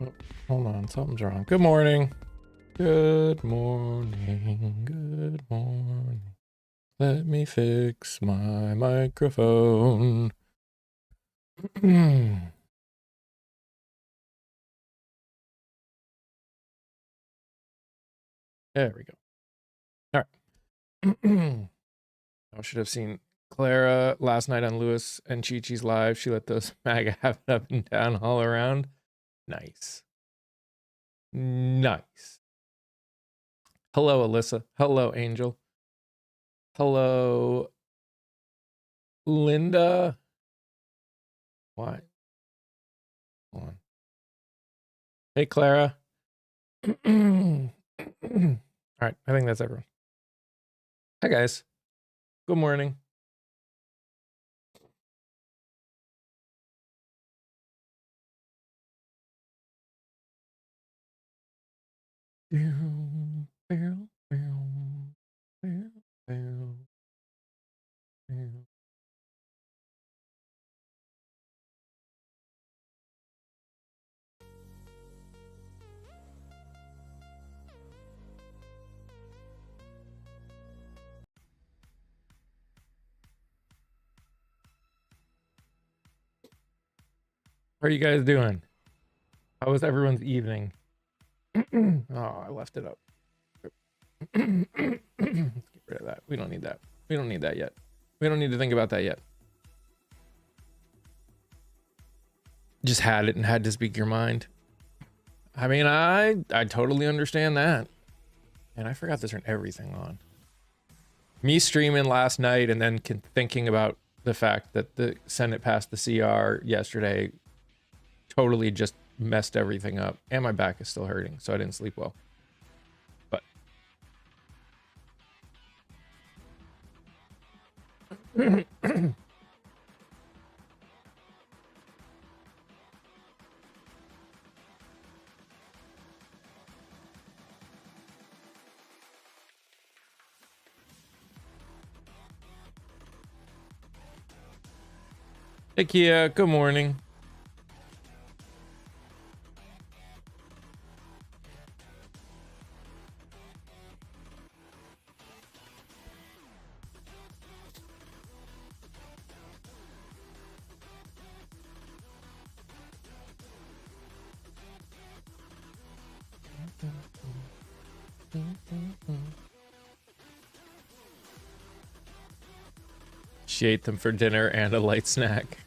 Oh, hold on, something's wrong. Good morning. Good morning. Good morning. Let me fix my microphone. There we go. All right. I should have seen Clara last night on Lewis and Chi-Chi's live. She let those MAGA have it up and down all around. Nice. Nice. Hello, Alyssa. Hello, Angel. Hello, Linda. Why? Hold on. Hey, Clara. All right, I think that's everyone. Hi, guys. Good morning. How are you guys doing? How was everyone's evening? Oh, I left it up. Let's get rid of that. We don't need that. We don't need that yet. We don't need to think about that yet. Just had it and had to speak your mind. I mean, I totally understand that. And I forgot to turn everything on. Me streaming last night and then thinking about the fact that the Senate passed the CR yesterday totally just messed everything up. And my back is still hurting, so I didn't sleep well. But hey, Kia, good morning. She ate them for dinner and a light snack.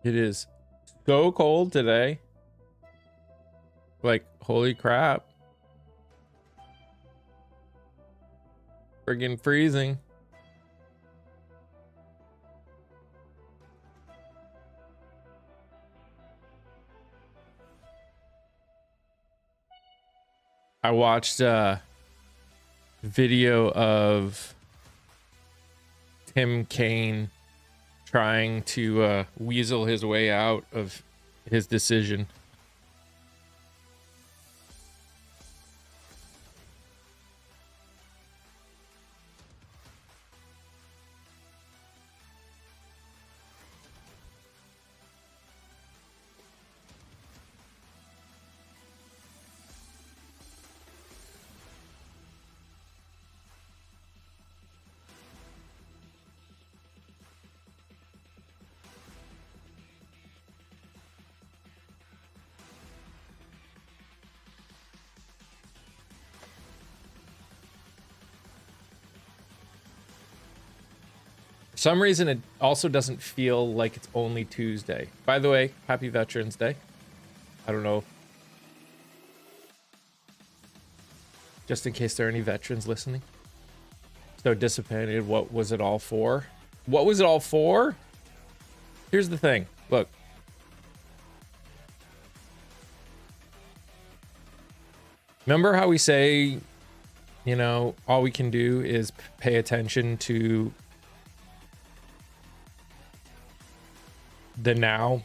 It is so cold today. Like, holy crap. Friggin' freezing. I watched a video of Tim Kaine trying to weasel his way out of his decision. For some reason, it also doesn't feel like it's only Tuesday. By the way, happy Veterans Day. I don't know. Just in case there are any veterans listening. So disappointed. What was it all for? What was it all for? Here's the thing. Look. Remember how we say you know, all we can do is pay attention to the now.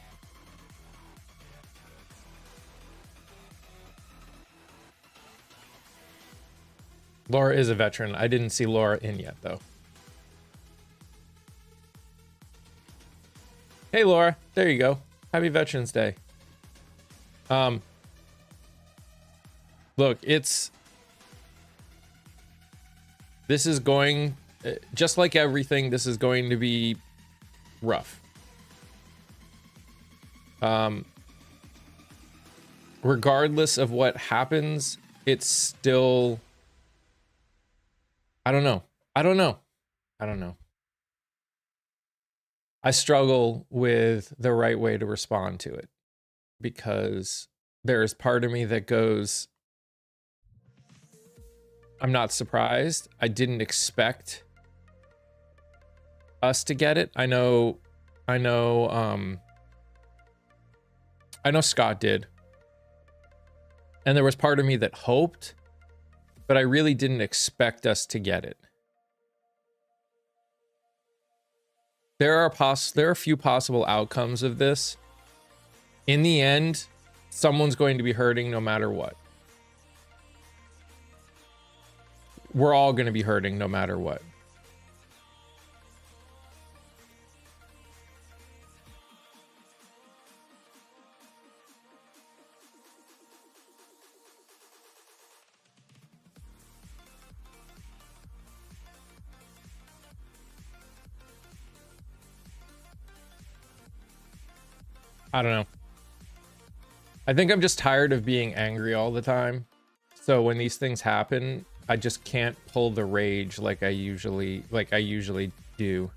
Laura is a veteran. I didn't see Laura in yet, though. Hey, Laura. There you go. Happy Veterans Day. Look, this is going, just like everything, this is going to be rough. Regardless of what happens, it's still, I don't know. I struggle with the right way to respond to it, because there's part of me that goes, I'm not surprised. I didn't expect us to get it. I know Scott did. And there was part of me that hoped, but I really didn't expect us to get it. There are a few possible outcomes of this. In the end, someone's going to be hurting no matter what. We're all going to be hurting no matter what. I don't know. I think I'm just tired of being angry all the time. So when these things happen, I just can't pull the rage like I usually do.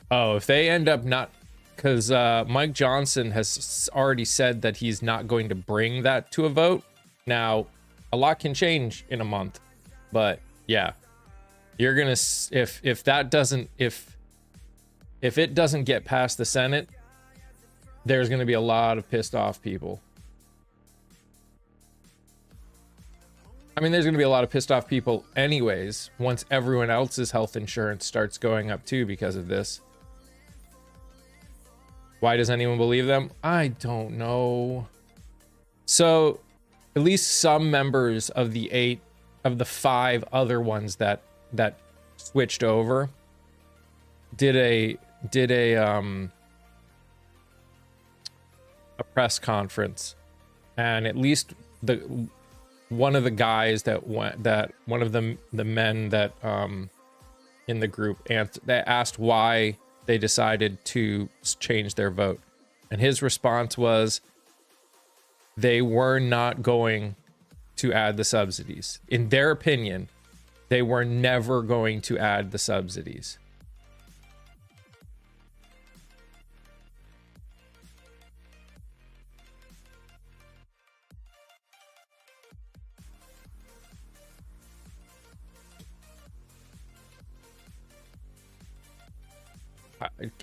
Oh, if they end up not, because Mike Johnson has already said that he's not going to bring that to a vote. Now, a lot can change in a month, but yeah, you're gonna, if it doesn't get past the Senate, there's going to be a lot of pissed off people. I mean, there's going to be a lot of pissed off people anyways, once everyone else's health insurance starts going up too because of this. Why does anyone believe them? I don't know. So, at least some members of the 5 other ones that switched over did a press conference, and at least one of the guys one of the men that in the group that asked why they decided to change their vote, and his response was they were not going to add the subsidies. In their opinion, they were never going to add the subsidies.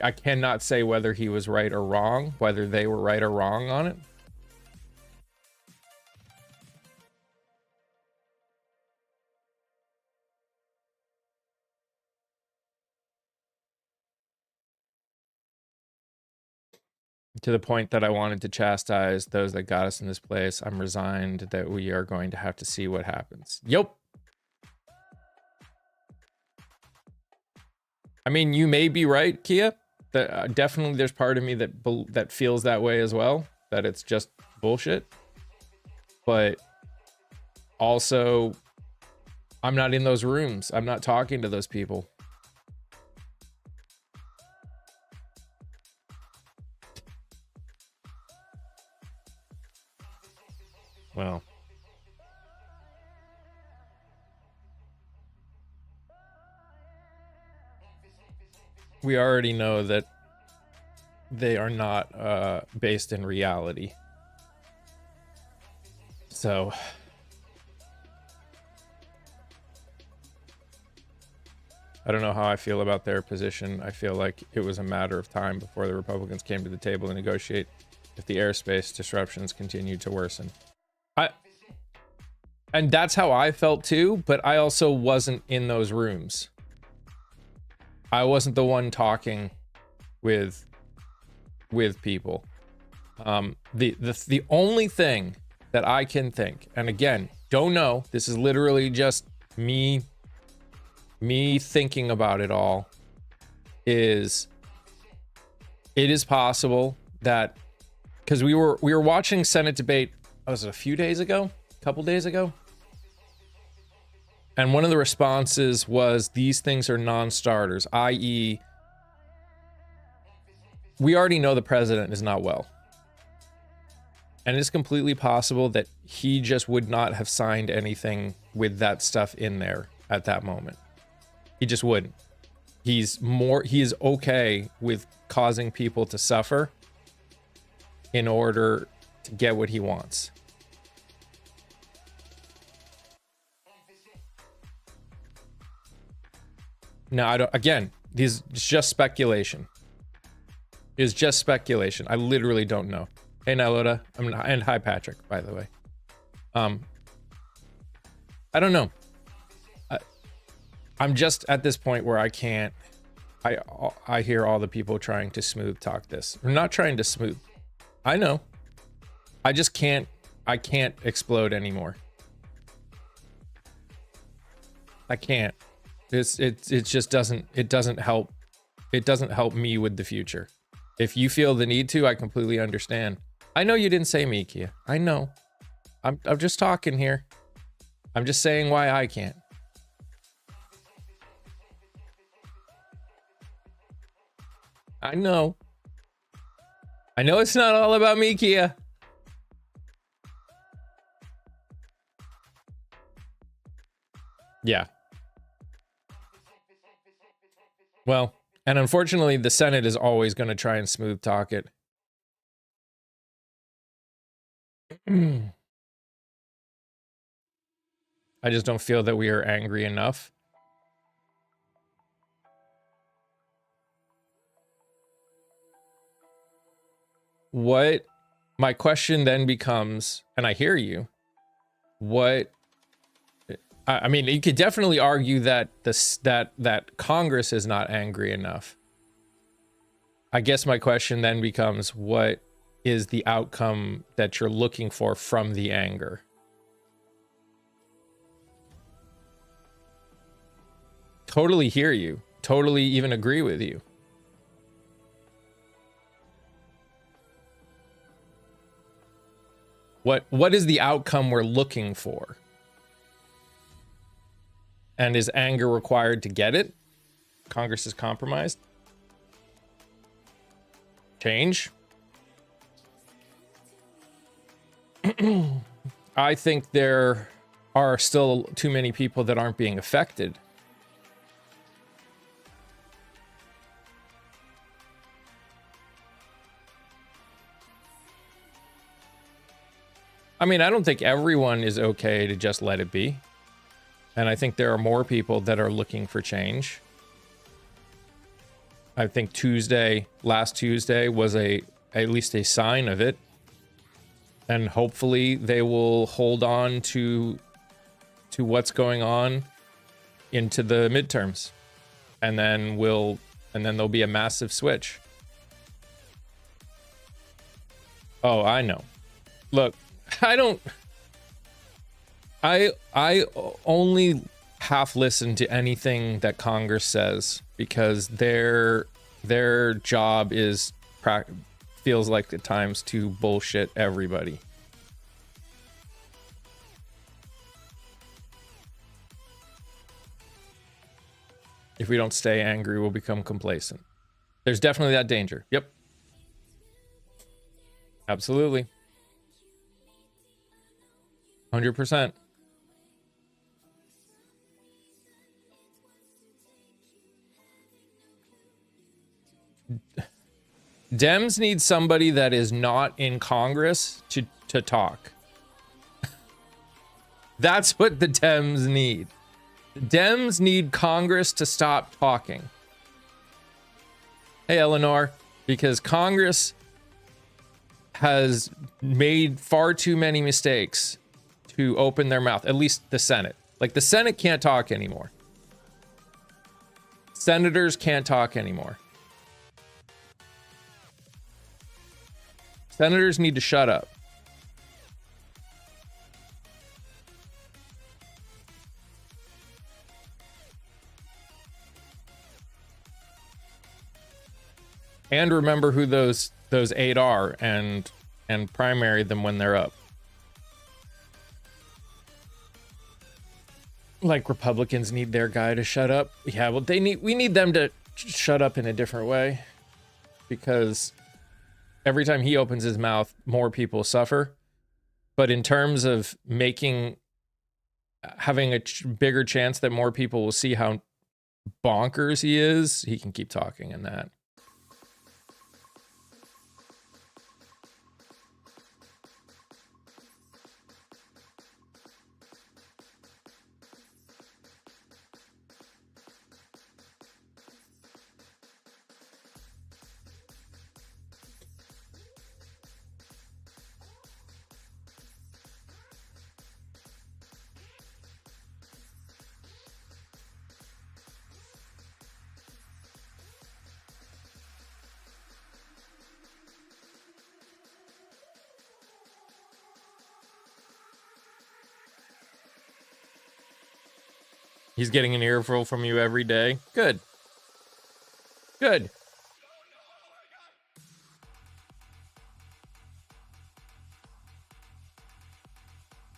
I cannot say whether he was right or wrong, whether they were right or wrong on it. To the point that I wanted to chastise those that got us in this place. I'm resigned that we are going to have to see what happens. Yep. I mean, you may be right, Kia. That definitely there's part of me that feels that way as well, that it's just bullshit. But also, I'm not in those rooms. I'm not talking to those people. Well, we already know that they are not based in reality. So I don't know how I feel about their position. I feel like it was a matter of time before the Republicans came to the table to negotiate if the airspace disruptions continued to worsen. And that's how I felt too, but I also wasn't in those rooms. I wasn't the one talking with people. The only thing that I can think, and again, don't know, this is literally just me thinking about it all, is it is possible that, because we were watching Senate debate, was it a few days ago? A couple days ago? And one of the responses was, these things are non-starters, i.e., we already know the president is not well. And it's completely possible that he just would not have signed anything with that stuff in there at that moment. He just wouldn't. He is okay with causing people to suffer in order to get what he wants. No, I don't. Again, it's just speculation. It's just speculation. I literally don't know. Hey, Naloda. And hi, Patrick, by the way. I don't know. I'm just at this point where I can't. I hear all the people trying to smooth talk this. I'm not trying to smooth. I know. I just can't. I can't explode anymore. I can't. It just doesn't help. It doesn't help me with the future. If you feel the need to, I completely understand. I know you didn't say me, Kia. I know. I'm just talking here. I'm just saying why I can't. I know. I know it's not all about me, Kia. Yeah. Well, and unfortunately, the Senate is always going to try and smooth talk it. I just don't feel that we are angry enough. What my question then becomes, and I hear you, what I mean, you could definitely argue that that Congress is not angry enough. I guess my question then becomes, what is the outcome that you're looking for from the anger? Totally hear you. Totally even agree with you. What is the outcome we're looking for? And is anger required to get it? Congress is compromised. Change. I think there are still too many people that aren't being affected. I mean, I don't think everyone is okay to just let it be. And I think there are more people that are looking for change. I think last Tuesday was at least a sign of it. And hopefully they will hold on to what's going on into the midterms. And then there'll be a massive switch. Oh, I know. Look, I only half listen to anything that Congress says, because their job feels like at times to bullshit everybody. If we don't stay angry, we'll become complacent. There's definitely that danger. Yep. Absolutely. 100%. Dems need somebody that is not in Congress to talk. That's what the Dems need. The Dems need Congress to stop talking. Hey, Eleanor, because Congress has made far too many mistakes to open their mouth, at least the Senate. Like, the Senate can't talk anymore. Senators can't talk anymore. Senators need to shut up. And remember who those 8 are and primary them when they're up. Like, Republicans need their guy to shut up. Yeah, well, we need them to shut up in a different way, because every time he opens his mouth, more people suffer. But in terms of having a bigger chance that more people will see how bonkers he is, he can keep talking in that. He's getting an earful from you every day. Good. Good.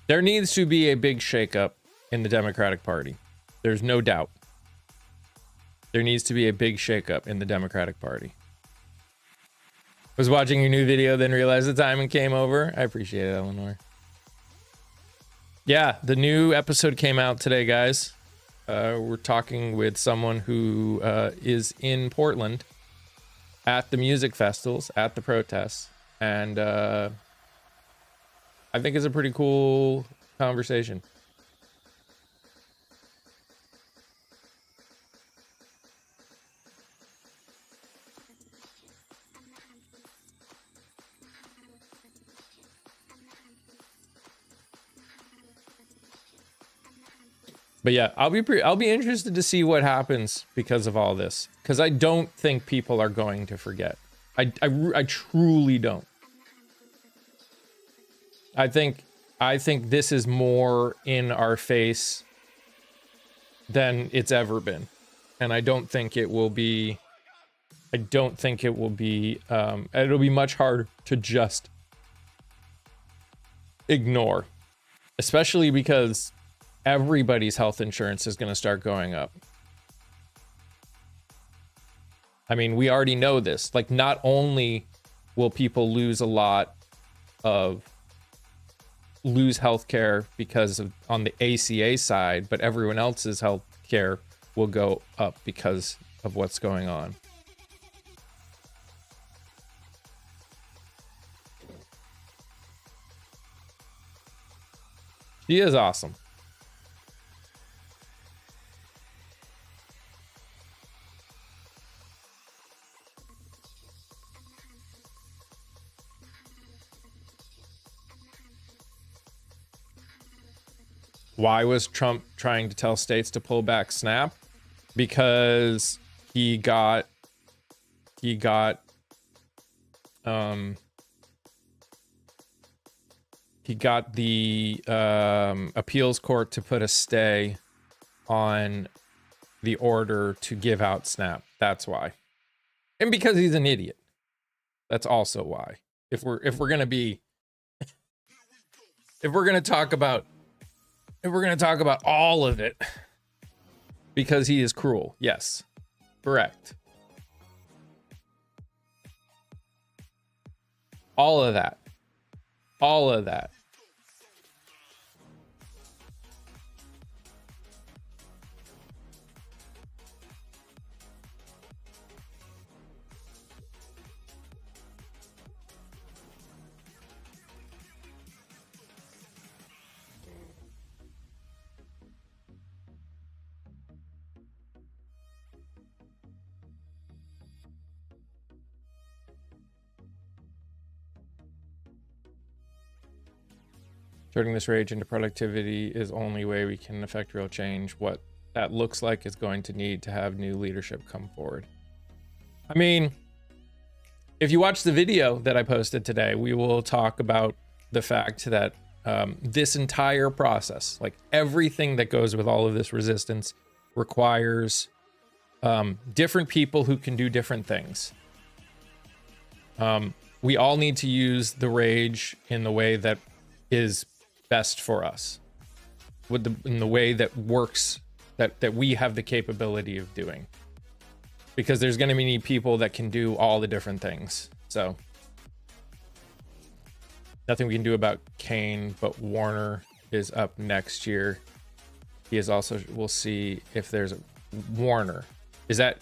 There needs to be a big shakeup in the Democratic Party. There's no doubt. There needs to be a big shakeup in the Democratic Party. Was watching your new video, then realized the time and came over. I appreciate it, Eleanor. Yeah, the new episode came out today, guys. We're talking with someone who is in Portland at the music festivals, at the protests, and I think it's a pretty cool conversation. But yeah, I'll be interested to see what happens because of all this, because I don't think people are going to forget. I truly don't. I think this is more in our face than it's ever been, and I don't think it will be. It'll be much harder to just ignore, especially because everybody's health insurance is going to start going up. I mean, we already know this. Like, not only will people lose healthcare because of on the ACA side, but everyone else's healthcare will go up because of what's going on. She is awesome. Why was Trump trying to tell states to pull back SNAP? Because he got the appeals court to put a stay on the order to give out SNAP. That's why. And because he's an idiot. That's also why. If we're gonna talk about all of it, because he is cruel. Yes, correct. All of that. Turning this rage into productivity is only way we can affect real change. What that looks like is going to need to have new leadership come forward. I mean, if you watch the video that I posted today, we will talk about the fact that this entire process, like everything that goes with all of this resistance, requires different people who can do different things. We all need to use the rage in the way that is best for us, in the way that works, that we have the capability of doing, because there's going to be people that can do all the different things. So nothing we can do about Kane, but Warner is up next year. He is also, we'll see if there's a Warner. Is that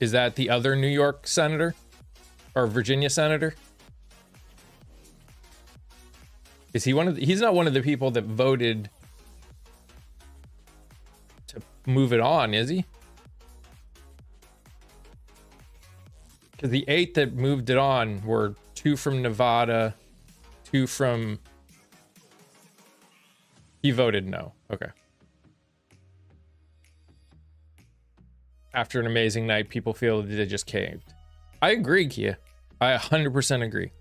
the other New York senator or Virginia senator? Is he he's not one of the people that voted to move it on, is he? Because the 8 that moved it on were 2 from Nevada, 2 from... He voted no. Okay. After an amazing night, people feel that they just caved. I agree, Kia. I 100% agree.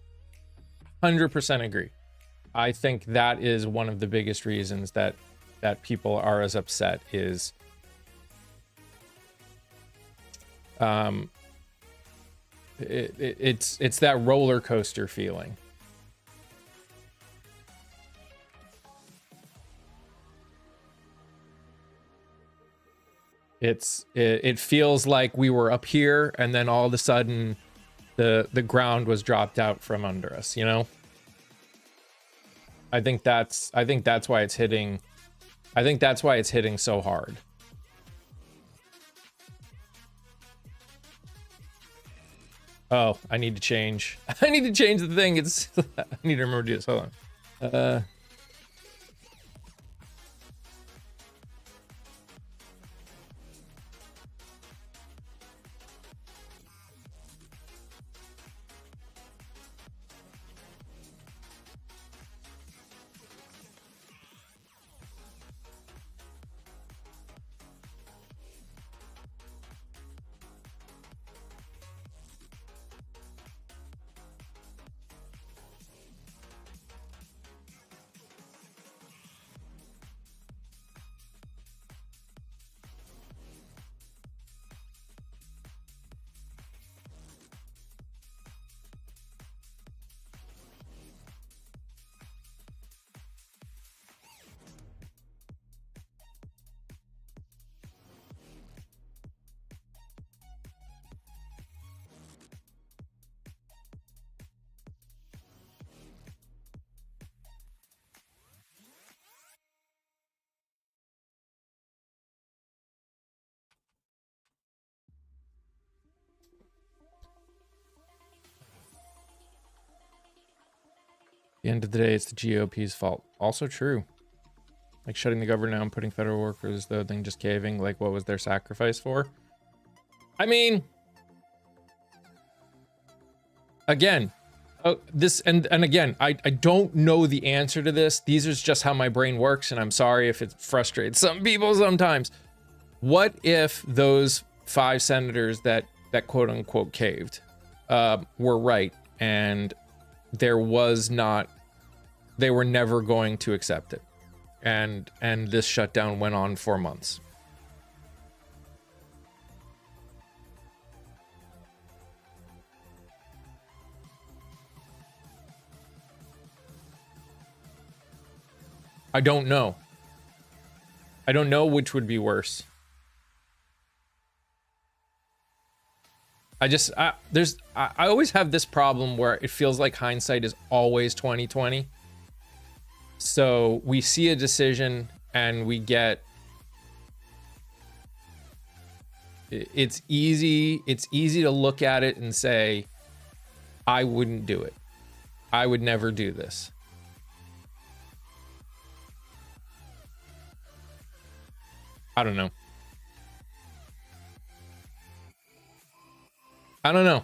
100% agree. I think that is one of the biggest reasons that people are as upset is it's that roller coaster feeling. It feels like we were up here and then all of a sudden the ground was dropped out from under us, you know? I think that's why it's hitting. I think that's why it's hitting so hard. Oh, I need to change. I need to change the thing. It's I need to remember to do this. Hold on. the end of the day, it's the GOP's fault. Also true. Like shutting the government down, putting federal workers, the thing just caving. Like, what was their sacrifice for? I mean, again, this and again, I don't know the answer to this. These are just how my brain works, and I'm sorry if it frustrates some people sometimes. What if those 5 senators that quote unquote caved were right, and they were never going to accept it, and this shutdown went on for months? I don't know. I don't know which would be worse. I always have this problem where it feels like hindsight is always 2020. So we see a decision and we get, it's easy to look at it and say, I wouldn't do it. I would never do this. I don't know. I don't know.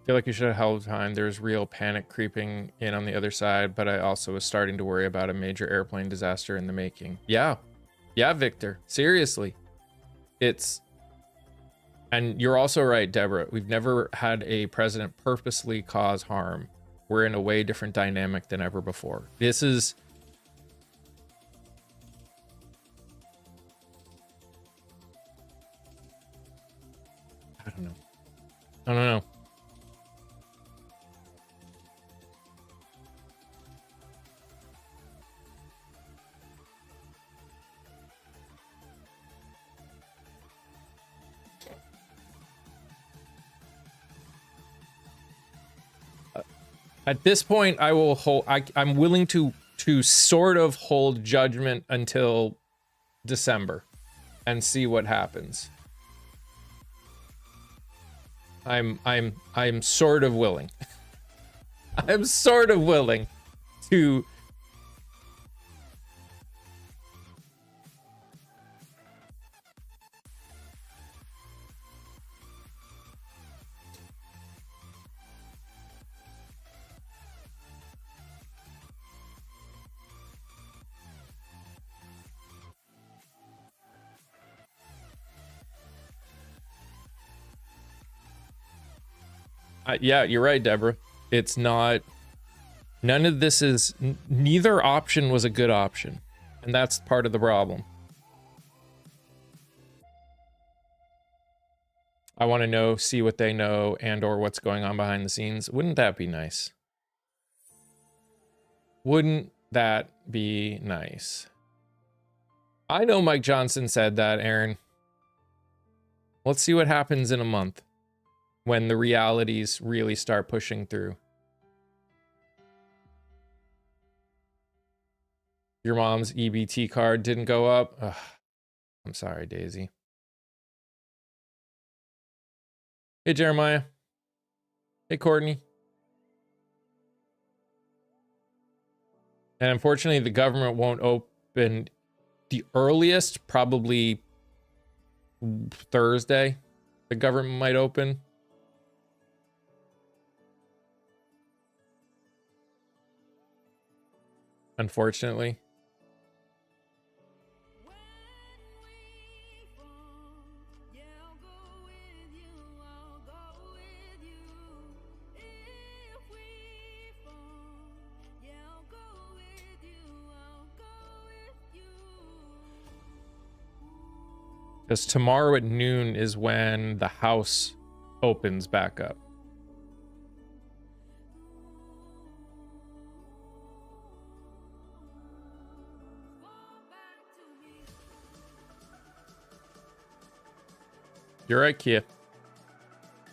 Feel like you should have held time. There's real panic creeping in on the other side, but I also was starting to worry about a major airplane disaster in the making. Yeah. Yeah, Victor. Seriously. And you're also right, Deborah. We've never had a president purposely cause harm. We're in a way different dynamic than ever before. This is... I don't know. I don't know. At this point, I will hold. I'm willing to sort of hold judgment until December, and see what happens. I'm sort of willing. I'm sort of willing to. Yeah, you're right, Deborah. It's not. None of this is. Neither option was a good option, and that's part of the problem. I want to know, see what they know, and/or what's going on behind the scenes. Wouldn't that be nice? Wouldn't that be nice? I know Mike Johnson said that, Aaron. Let's see what happens in a month when the realities really start pushing through. Your mom's EBT card didn't go up? Ugh, I'm sorry, Daisy. Hey, Jeremiah. Hey, Courtney. And unfortunately, the government won't open the earliest, probably Thursday. The government might open. Unfortunately. Because tomorrow at noon is when the house opens back up. You're right, Kia.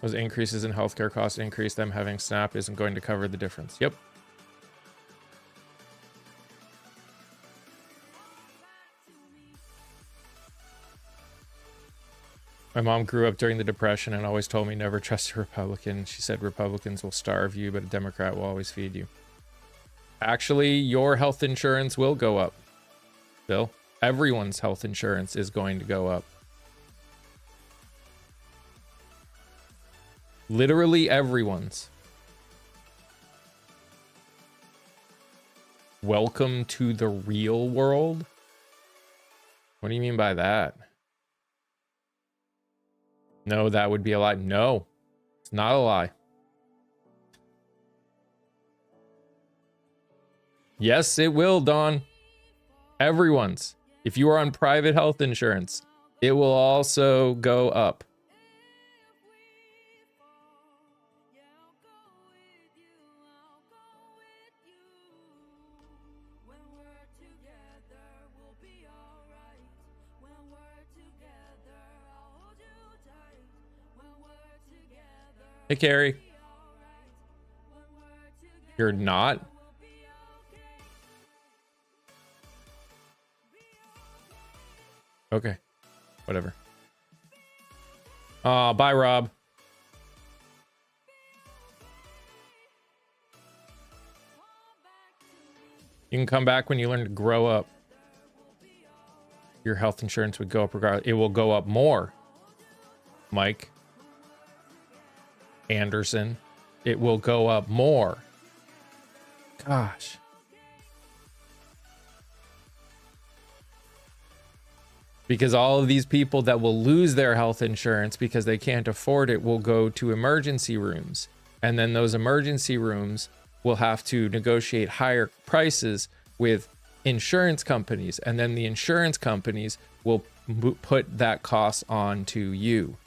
Those increases in healthcare costs increase. Them having SNAP isn't going to cover the difference. Yep. My mom grew up during the Depression and always told me never trust a Republican. She said Republicans will starve you, but a Democrat will always feed you. Actually, your health insurance will go up, Bill. Everyone's health insurance is going to go up. Literally everyone's. Welcome to the real world? What do you mean by that? No, that would be a lie. No, it's not a lie. Yes, it will, Dawn. Everyone's. If you are on private health insurance, it will also go up. Hey, Carrie. You're not? Okay. Whatever. Bye, Rob. You can come back when you learn to grow up. Your health insurance would go up regardless. It will go up more. Mike Anderson. it will go up more. Gosh. Because all of these people that will lose their health insurance because they can't afford it will go to emergency rooms. And then those emergency rooms will have to negotiate higher prices with insurance companies. And then the insurance companies will put that cost on to you.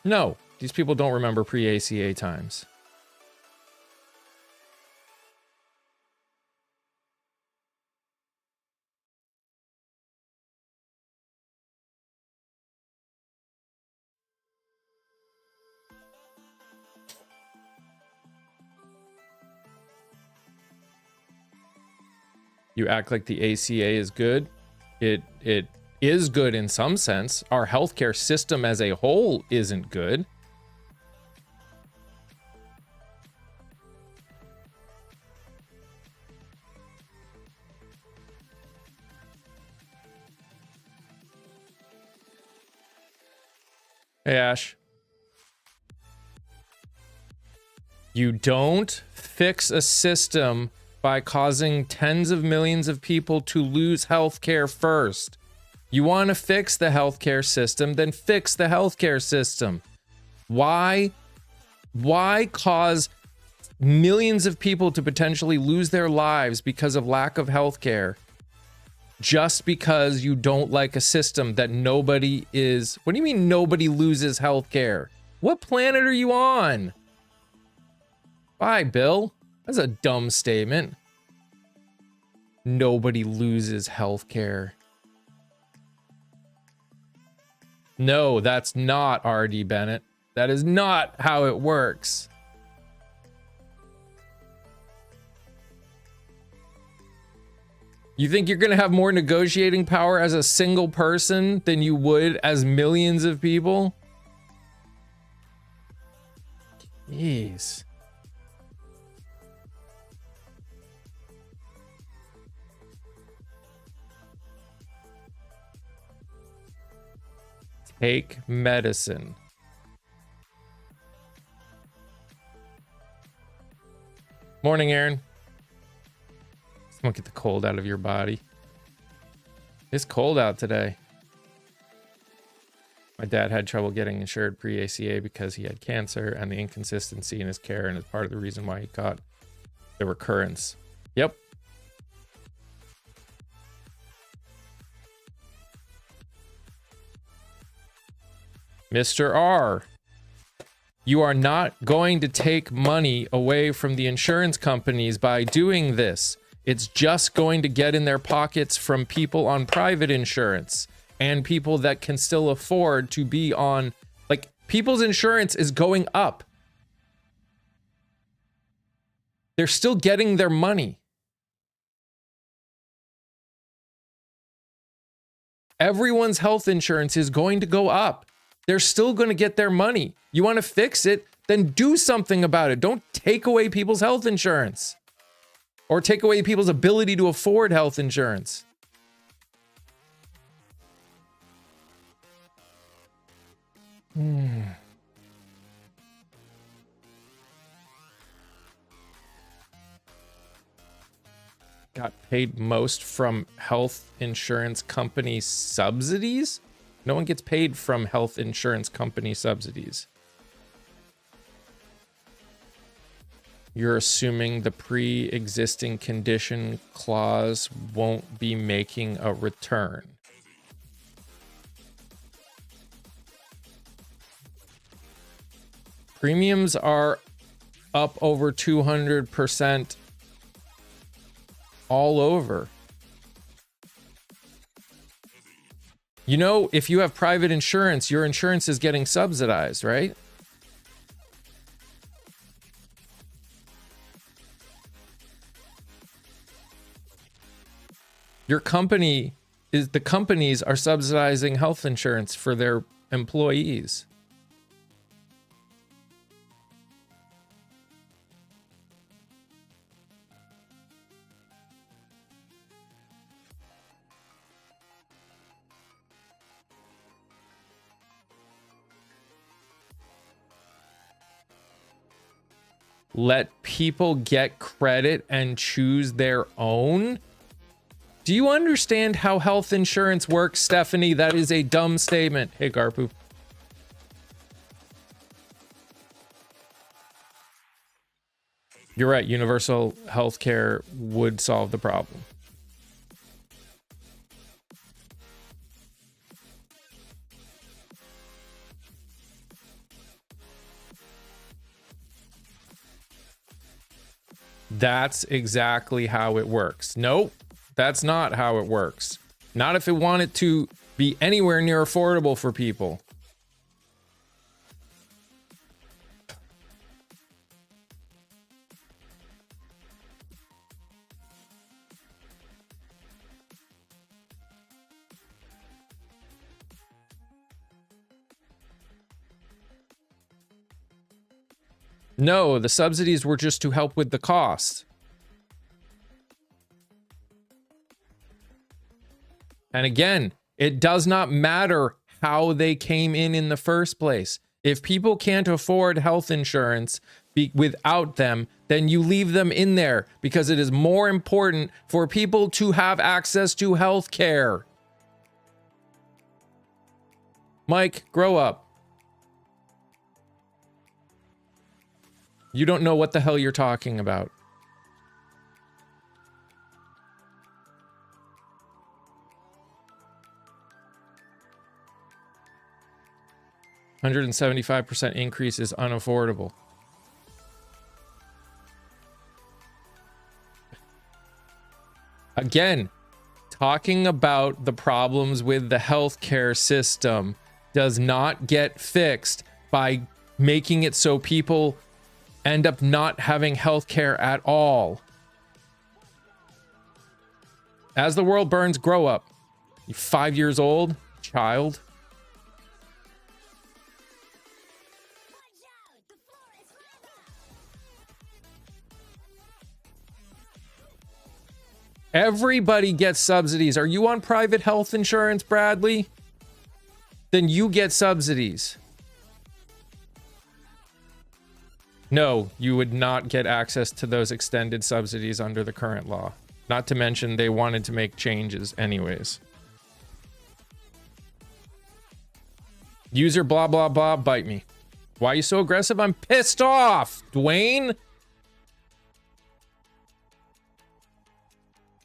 No, these people don't remember pre-ACA times. You act like the ACA is good. It is good in some sense. Our healthcare system as a whole isn't good. Hey, Ash. You don't fix a system by causing tens of millions of people to lose healthcare first. You want to fix the healthcare system, then fix the healthcare system. Why cause millions of people to potentially lose their lives because of lack of healthcare just because you don't like a system that nobody is? What do you mean nobody loses healthcare? What planet are you on? Bye, Bill. That's a dumb statement. Nobody loses healthcare. No, that's not R.D. Bennett. That is not how it works. You think you're going to have more negotiating power as a single person than you would as millions of people? Jeez. Take medicine. Morning, Aaron. Don't get the cold out of your body. It's cold out today. My dad had trouble getting insured pre-ACA because he had cancer and the inconsistency in his care, and it's part of the reason why he caught the recurrence. Yep. Mr. R, you are not going to take money away from the insurance companies by doing this. It's just going to get in their pockets from people on private insurance and people that can still afford to be on, like, people's insurance is going up. They're still getting their money. Everyone's health insurance is going to go up. They're still going to get their money. You want to fix it? Then do something about it. Don't take away people's health insurance or take away people's ability to afford health insurance. Got paid most from health insurance company subsidies? No one gets paid from health insurance company subsidies. You're assuming the pre-existing condition clause won't be making a return. Premiums are up over 200% all over. You know, if you have private insurance, your insurance is getting subsidized, right? Your company is, the companies are subsidizing health insurance for their employees. let people get credit and choose their own? Do you understand how health insurance works, Stephanie? That is a dumb statement. Hey, Garpu. You're right. Universal healthcare would solve the problem. That's exactly how it works. Nope, that's not how it works. Not if it wanted to be anywhere near affordable for people. No, the subsidies were just to help with the cost. And again, it does not matter how they came in the first place. If people can't afford health insurance without them, then you leave them in there because it is more important for people to have access to health care. Mike, grow up. You don't know what the hell you're talking about. $175% increase is unaffordable. Again, talking about the problems with the healthcare system does not get fixed by making it so people end up not having healthcare at all. As the world burns, grow up. You're 5 years old, child. Everybody gets subsidies. Are you on private health insurance, Bradley? Then you get subsidies. No, you would not get access to those extended subsidies under the current law. Not to mention they wanted to make changes anyways. User blah, blah, blah, bite me. Why are you so aggressive? I'm pissed off, Dwayne.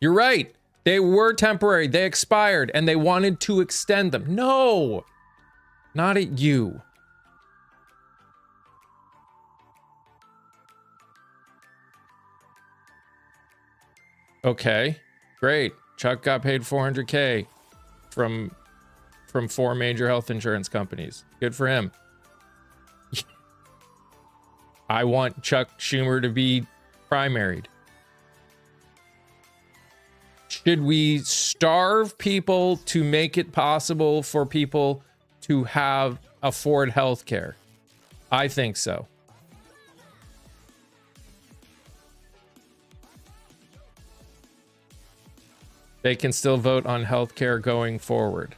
You're right. They were temporary. They expired and they wanted to extend them. No, not at you. Okay, great. Chuck got paid $400K from 4 major health insurance companies. Good for him. I want Chuck Schumer to be primaried. Should we starve people to make it possible for people to afford health care? I think so. They can still vote on healthcare going forward.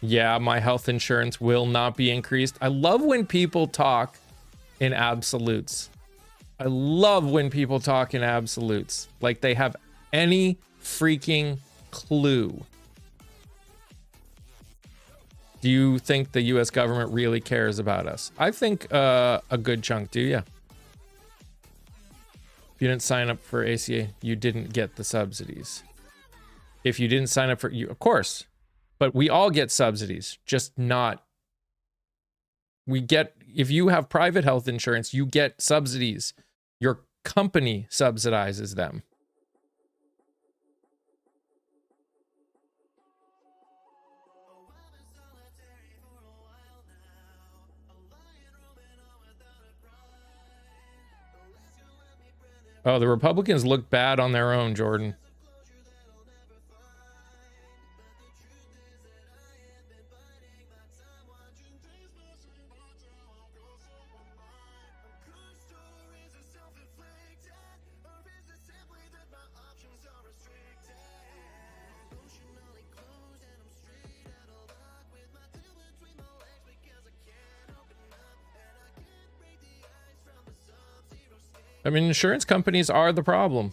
Yeah, my health insurance will not be increased. I love when people talk in absolutes. I love when people talk in absolutes, like they have any freaking clue. Do you think the US government really cares about us? I think a good chunk do, yeah. If you didn't sign up for ACA, you didn't get the subsidies. If you didn't sign up for, of course, but we all get subsidies, just not. If you have private health insurance, you get subsidies. Your company subsidizes them. Oh, the Republicans look bad on their own, Jordan. I mean, insurance companies are the problem.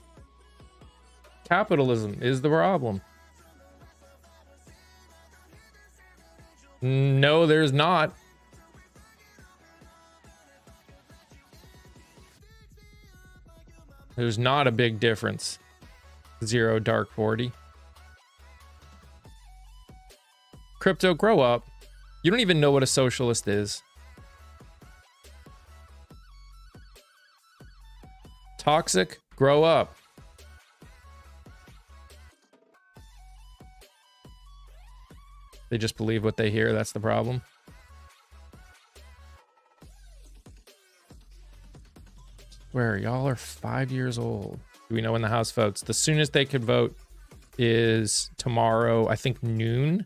Capitalism is the problem. No, there's not. There's not a big difference. Zero dark 40. Crypto, grow up. You don't even know what a socialist is. Toxic, grow up. They just believe what they hear. That's the problem. Where y'all are 5 years old. Do we know when the House votes? The soonest they could vote is tomorrow, I think noon.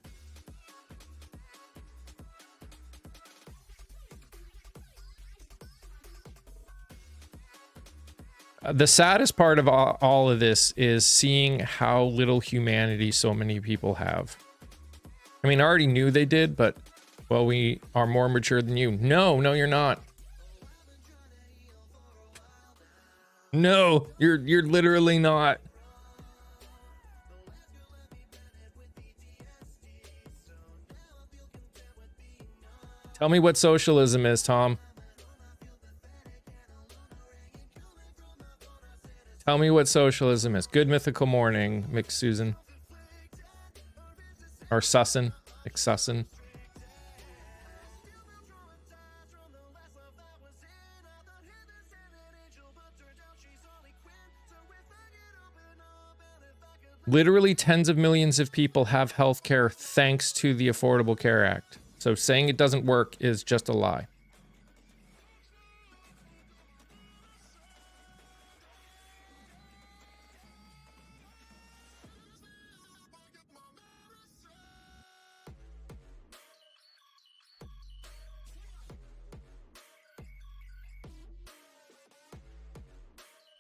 The saddest part of all of this is seeing how little humanity so many people have. I mean, I already knew they did, but, well, we are more mature than you. No, you're not. No, you're literally not. Tell me what socialism is, Tom. Tell me what socialism is. Good mythical morning, McSusan. Or Sussin. McSussin. Literally tens of millions of people have healthcare thanks to the Affordable Care Act. So saying it doesn't work is just a lie.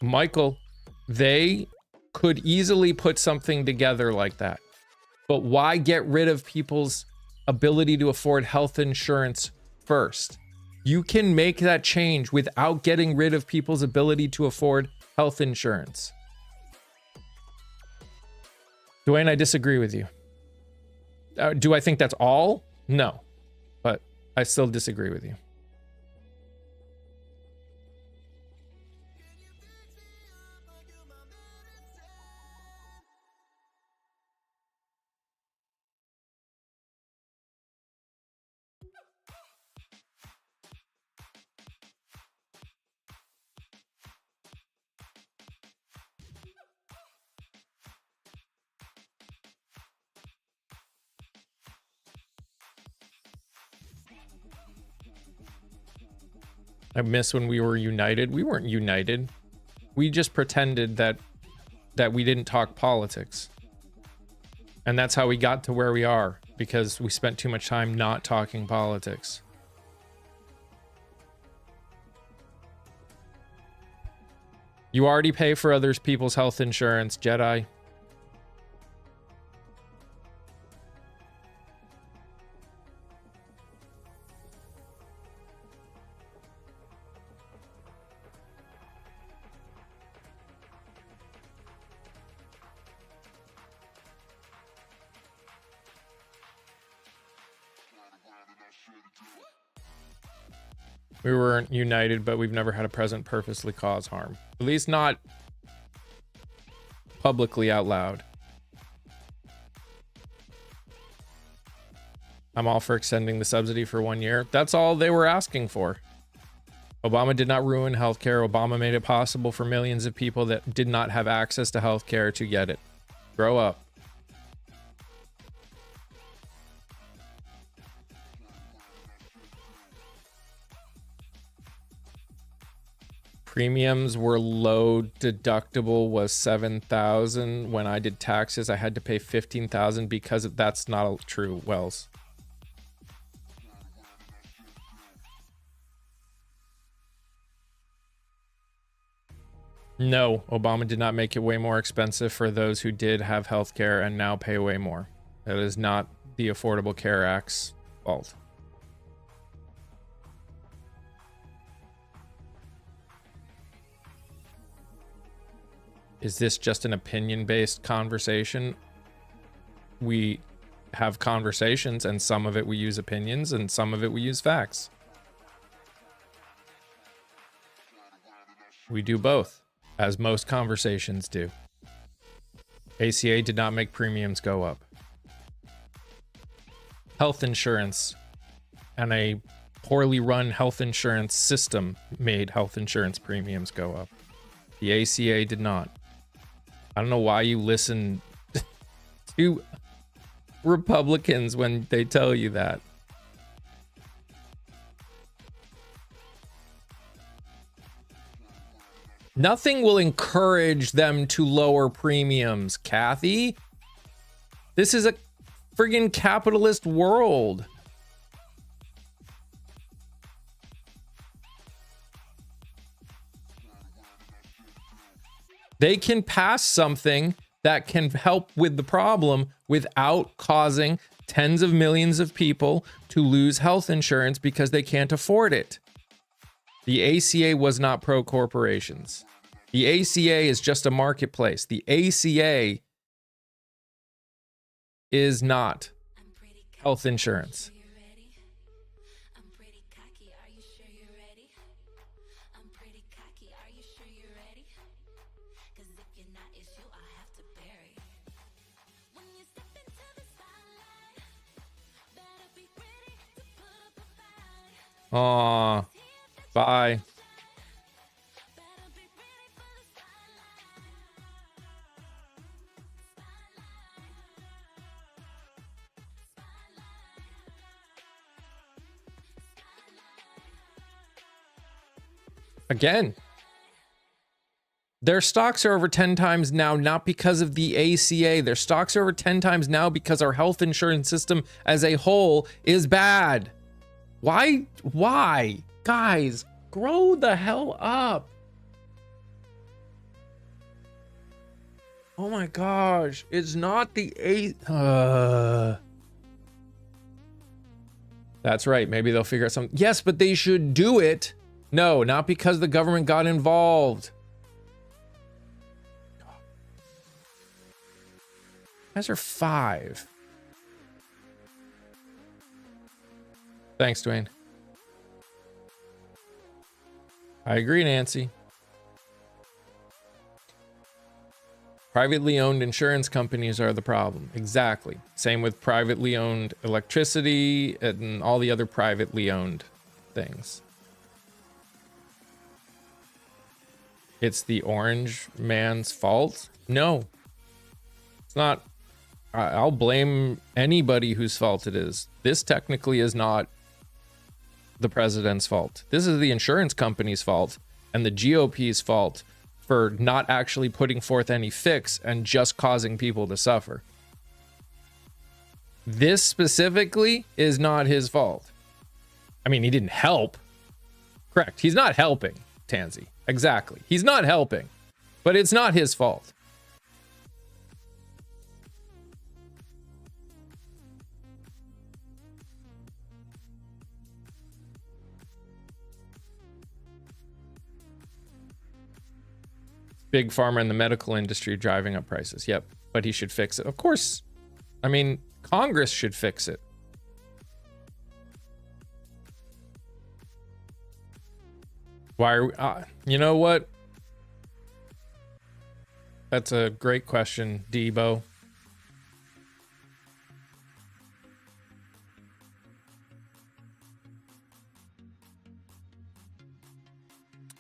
Michael, they could easily put something together like that. But why get rid of people's ability to afford health insurance first? You can make that change without getting rid of people's ability to afford health insurance. Dwayne, I disagree with you. Do I think that's all? No. But I still disagree with you. I miss when we were united. We weren't united. We just pretended that we didn't talk politics. And that's how we got to where we are, because we spent too much time not talking politics. You already pay for other people's health insurance, Jedi. We weren't united, but we've never had a president purposely cause harm. At least not publicly out loud. I'm all for extending the subsidy for 1 year. That's all they were asking for. Obama did not ruin healthcare. Obama made it possible for millions of people that did not have access to healthcare to get it. Grow up. Premiums were low. Deductible was 7,000. When I did taxes, I had to pay 15,000 because that's not true, Wells. No, Obama did not make it way more expensive for those who did have health care and now pay way more. That is not the Affordable Care Act's fault. Is this just an opinion-based conversation? We have conversations, and some of it we use opinions, and some of it we use facts. We do both, as most conversations do. ACA did not make premiums go up. Health insurance and a poorly run health insurance system made health insurance premiums go up. The ACA did not. I don't know why you listen to Republicans when they tell you that. Nothing will encourage them to lower premiums, Kathy. This is a friggin' capitalist world. They can pass something that can help with the problem without causing tens of millions of people to lose health insurance because they can't afford it. The ACA was not pro-corporations. The ACA is just a marketplace. The ACA is not health insurance. Aw, bye. Again, their stocks are over 10 times now, not because of the ACA. Their stocks are over 10 times now because our health insurance system as a whole is bad. Why? Guys, grow the hell up. Oh my gosh, it's not the That's right, maybe they'll figure out something. Yes, but they should do it. No, not because the government got involved. You guys are 5. Thanks, Dwayne. I agree, Nancy. Privately owned insurance companies are the problem. Exactly. Same with privately owned electricity and all the other privately owned things. It's the orange man's fault? No. It's not. I'll blame anybody whose fault it is. This technically is not the president's fault. This is the insurance company's fault and the GOP's fault for not actually putting forth any fix and just causing people to suffer. This specifically is not his fault. I mean, he didn't help. Correct. He's not helping, Tansy. Exactly. He's not helping, but it's not his fault. Big pharma and the medical industry driving up prices. Yep, but he should fix it. Of course. I mean, Congress should fix it. Why are we, you know what? That's a great question, Debo.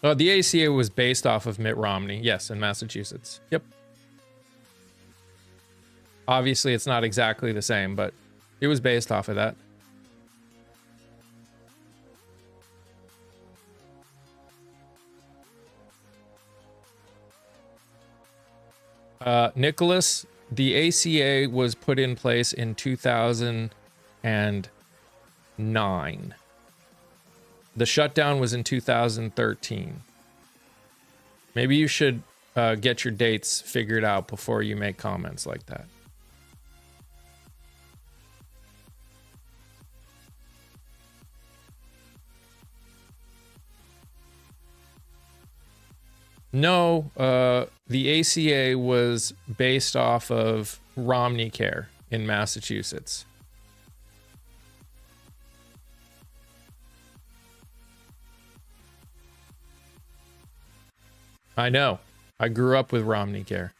The ACA was based off of Mitt Romney. Yes, in Massachusetts. Yep. Obviously, it's not exactly the same, but it was based off of that. Nicholas, the ACA was put in place in 2009. The shutdown was in 2013. Maybe you should get your dates figured out before you make comments like that. No, the ACA was based off of Romney Care in Massachusetts. I know. I grew up with Romney Care.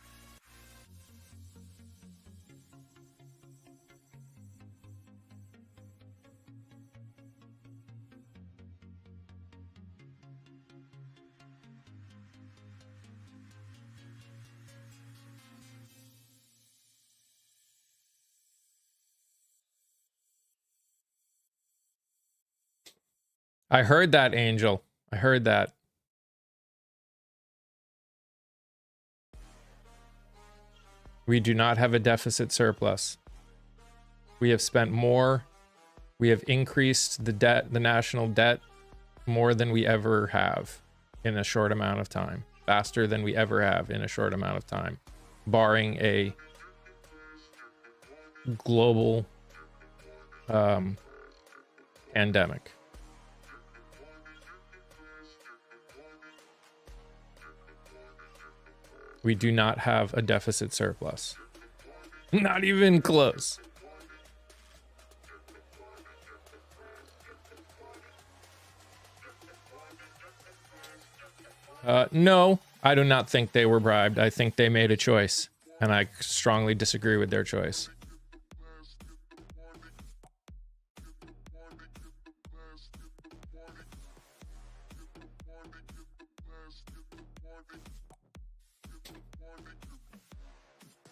I heard that, Angel. I heard that. We do not have a deficit surplus. We have spent more. We have increased the debt, the national debt, more than we ever have in a short amount of time. Faster than we ever have in a short amount of time. Barring a global pandemic. We do not have a deficit surplus. Not even close. No, I do not think they were bribed. I think they made a choice, and I strongly disagree with their choice.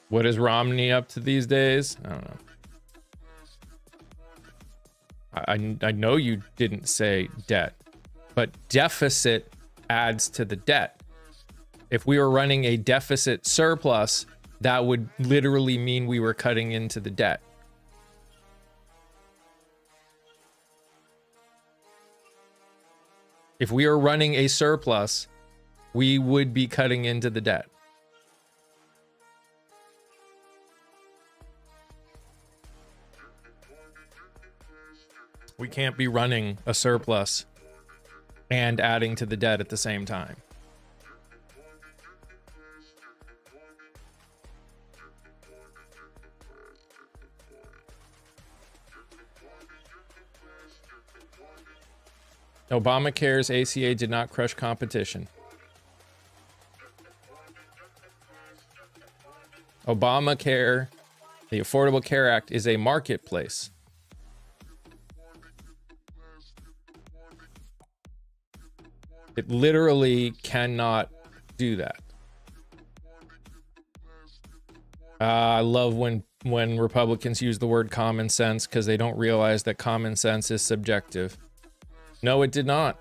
What is Romney up to these days? I don't know. I know you didn't say debt, but deficit adds to the debt. If we were running a deficit surplus, that would literally mean we were cutting into the debt. If we are running a surplus, we would be cutting into the debt. We can't be running a surplus and adding to the debt at the same time. Obamacare's ACA did not crush competition. Obamacare, the Affordable Care Act, is a marketplace. It literally cannot do that. I love when Republicans use the word common sense because they don't realize that common sense is subjective. No, it did not.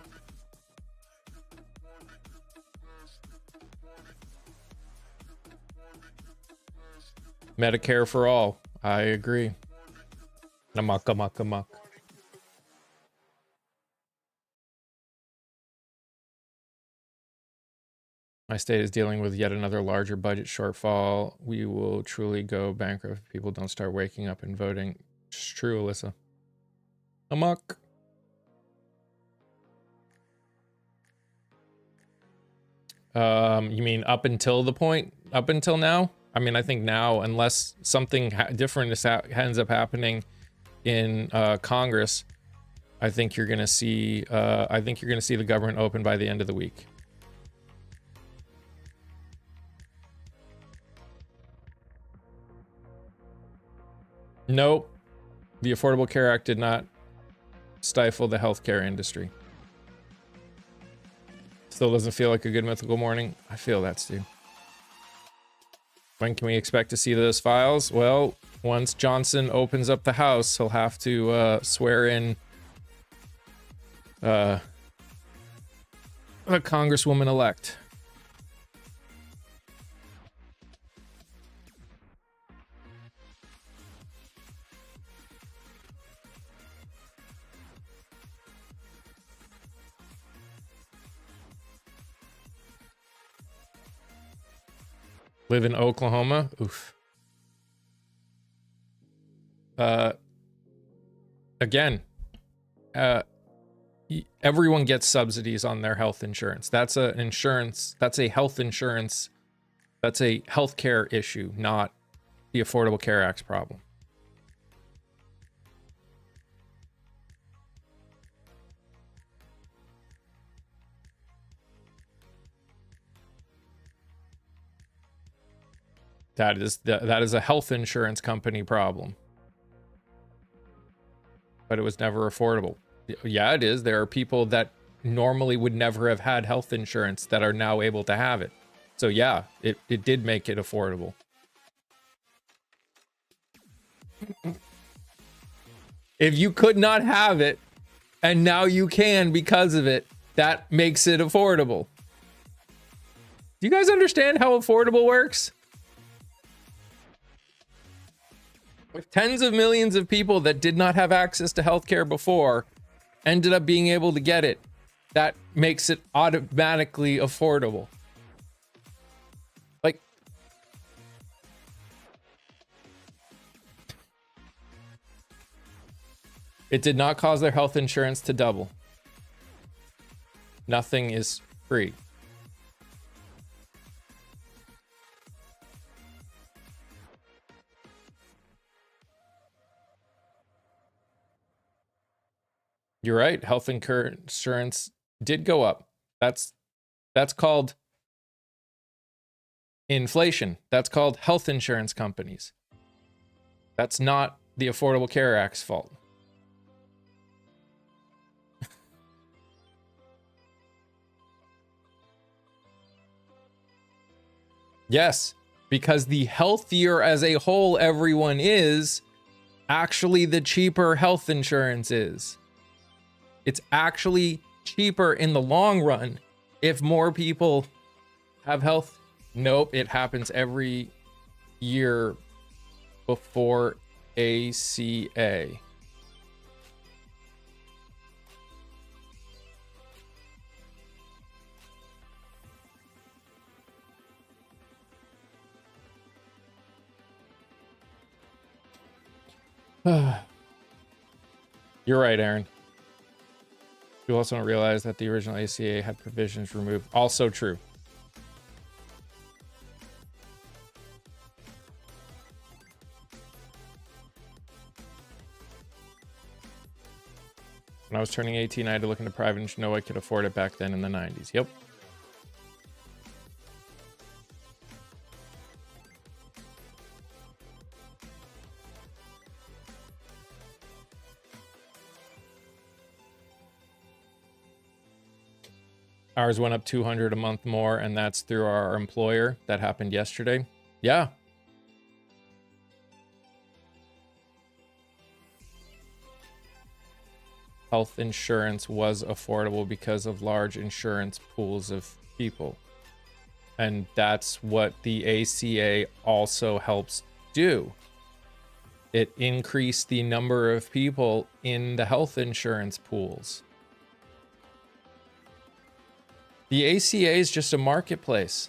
Medicare for all. I agree. Namak. My state is dealing with yet another larger budget shortfall. We will truly go bankrupt if people don't start waking up and voting. It's true, Alyssa. Amok. You mean up until the point? Up until now? I mean, I think now, unless something different ends up happening in Congress, I think you're gonna see. I think you're gonna see the government open by the end of the week. Nope. The Affordable Care Act did not stifle the healthcare industry. Still doesn't feel like a good mythical morning. I feel that, Stu. When can we expect to see those files? Well, once Johnson opens up the House, he'll have to swear in a Congresswoman-elect. Live in Oklahoma? Oof. Again, everyone gets subsidies on their health insurance. That's a insurance. That's a health insurance. That's a healthcare issue, not the Affordable Care Act's problem. That is a health insurance company problem. But it was never affordable. Yeah, it is. There are people that normally would never have had health insurance that are now able to have it. So yeah, it did make it affordable. If you could not have it and now you can because of it, that makes it affordable. Do you guys understand how affordable works? With tens of millions of people that did not have access to healthcare before ended up being able to get it, that makes it automatically affordable. Like, it did not cause their health insurance to double. Nothing is free. You're right. Health insurance did go up. That's called inflation. That's called health insurance companies. That's not the Affordable Care Act's fault. Yes, because the healthier as a whole everyone is, actually the cheaper health insurance is. It's actually cheaper in the long run if more people have health. Nope, it happens every year before ACA. You're right, Aaron. You also don't realize that the original ACA had provisions removed. Also true. When I was turning 18, I had to look into private and know I could afford it back then in the 90s. Yep. Ours went up $200 a month more, and that's through our employer. That happened yesterday. Yeah. Health insurance was affordable because of large insurance pools of people. And that's what the ACA also helps do. It increased the number of people in the health insurance pools. The ACA is just a marketplace.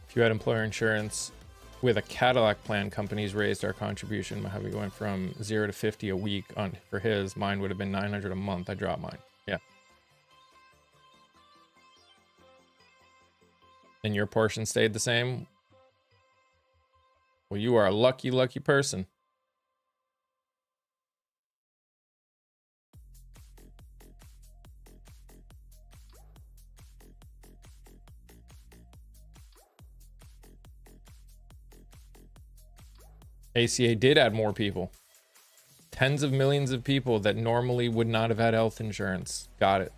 If you had employer insurance with a Cadillac plan, companies raised our contribution. How we went from 0 to 50 a week on for his. Mine would have been 900 a month. I dropped mine. Yeah. And your portion stayed the same? Well, you are a lucky, lucky person. ACA did add more people. Tens of millions of people that normally would not have had health insurance. Got it.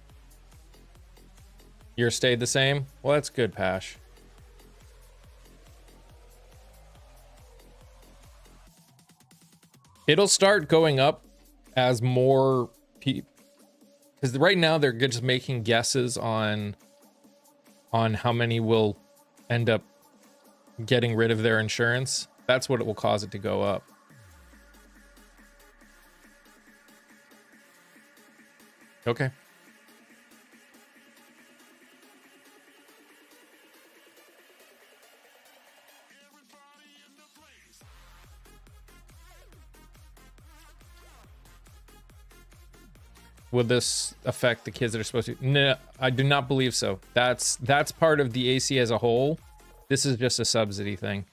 Yours stayed the same? Well, that's good, Pash. It'll start going up as more people, because right now they're just making guesses on how many will end up getting rid of their insurance, that's what it will cause it to go up. Okay. Will this affect the kids that are supposed to? No, I do not believe so. That's part of the AC as a whole. This is just a subsidy thing.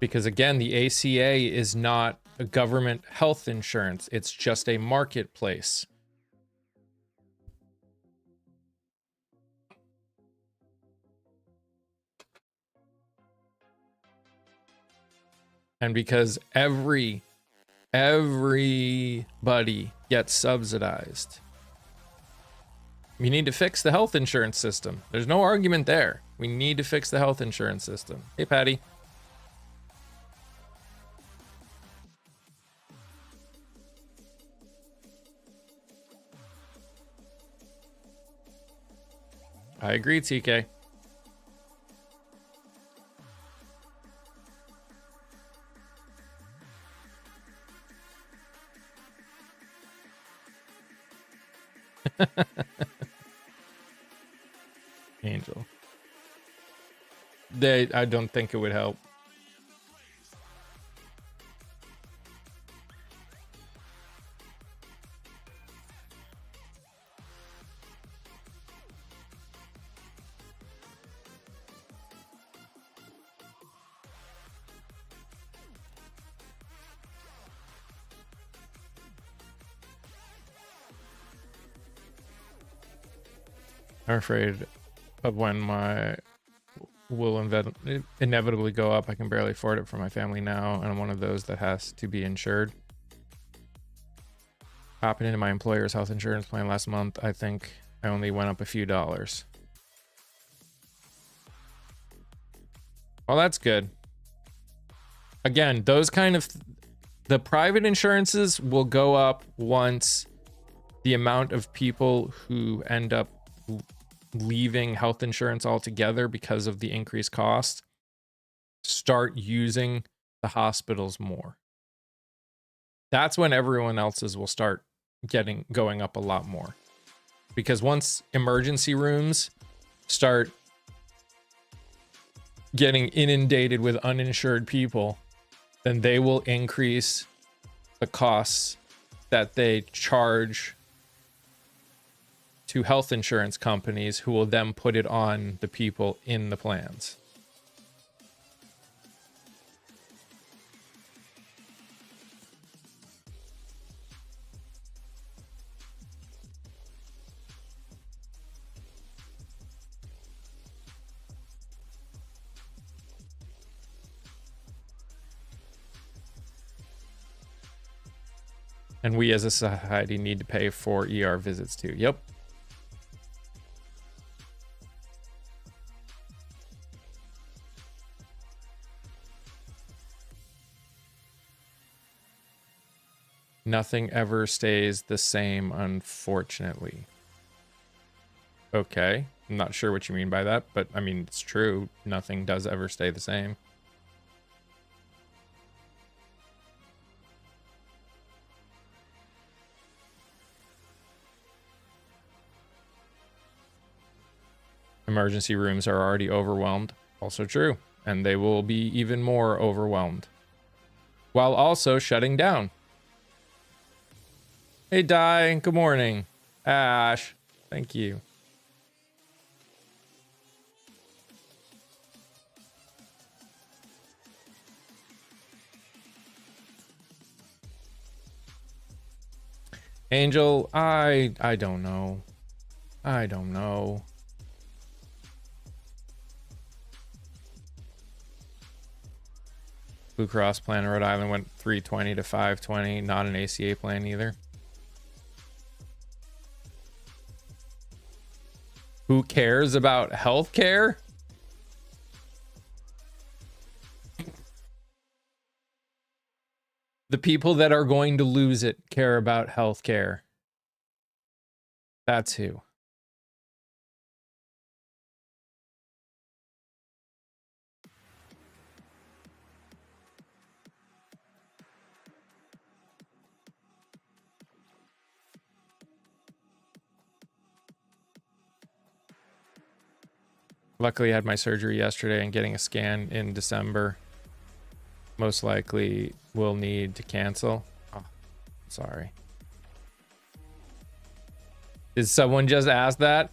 Because again, the ACA is not a government health insurance. It's just a marketplace. And because everybody gets subsidized, we need to fix the health insurance system. There's no argument there. We need to fix the health insurance system. Hey, Patty. I agree, TK. Angel. I don't think it would help. I'm afraid of when my will inevitably go up. I can barely afford it for my family now, and I'm one of those that has to be insured. Hopping into my employer's health insurance plan last month, I think I only went up a few dollars. Well, that's good. Again, those kind of the private insurances will go up once the amount of people who end up leaving health insurance altogether because of the increased cost start using the hospitals more. That's when everyone else's will start going up a lot more. Because once emergency rooms start getting inundated with uninsured people, then they will increase the costs that they charge to health insurance companies, who will then put it on the people in the plans. And we as a society need to pay for ER visits too. Yep. Nothing ever stays the same, unfortunately. Okay. I'm not sure what you mean by that, but I mean, it's true. Nothing does ever stay the same. Emergency rooms are already overwhelmed. Also true. And they will be even more overwhelmed, while also shutting down. Hey, Di. Good morning. Ash. Thank you. Angel, I don't know. I don't know. Blue Cross plan in Rhode Island went 320 to 520. Not an ACA plan either. Who cares about healthcare? The people that are going to lose it care about healthcare. That's who. Luckily, I had my surgery yesterday and getting a scan in December. Most likely will need to cancel. Oh, sorry. Did someone just ask that?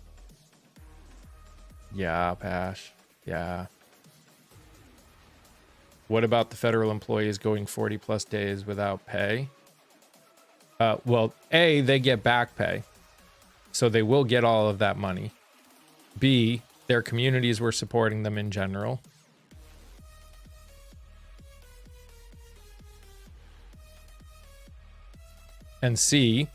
Yeah, Pash. Yeah. What about the federal employees going 40 plus days without pay? Well, A, they get back pay. So they will get all of that money. B, their communities were supporting them in general. And C,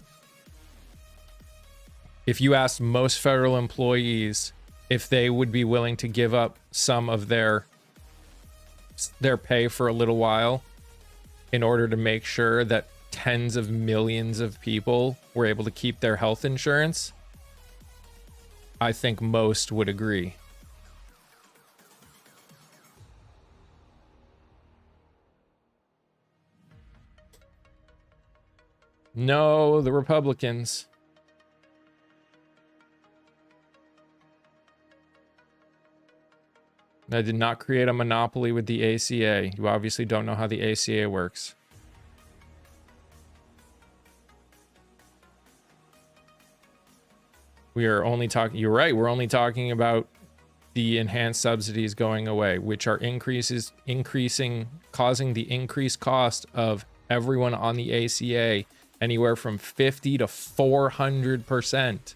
if you asked most federal employees if they would be willing to give up some of their pay for a little while in order to make sure that tens of millions of people were able to keep their health insurance, I think most would agree. No, the Republicans. I did not create a monopoly with the ACA. You obviously don't know how the ACA works. We are only talking, you're right, we're only talking about the enhanced subsidies going away, which are causing the increased cost of everyone on the ACA anywhere from 50 to 400%.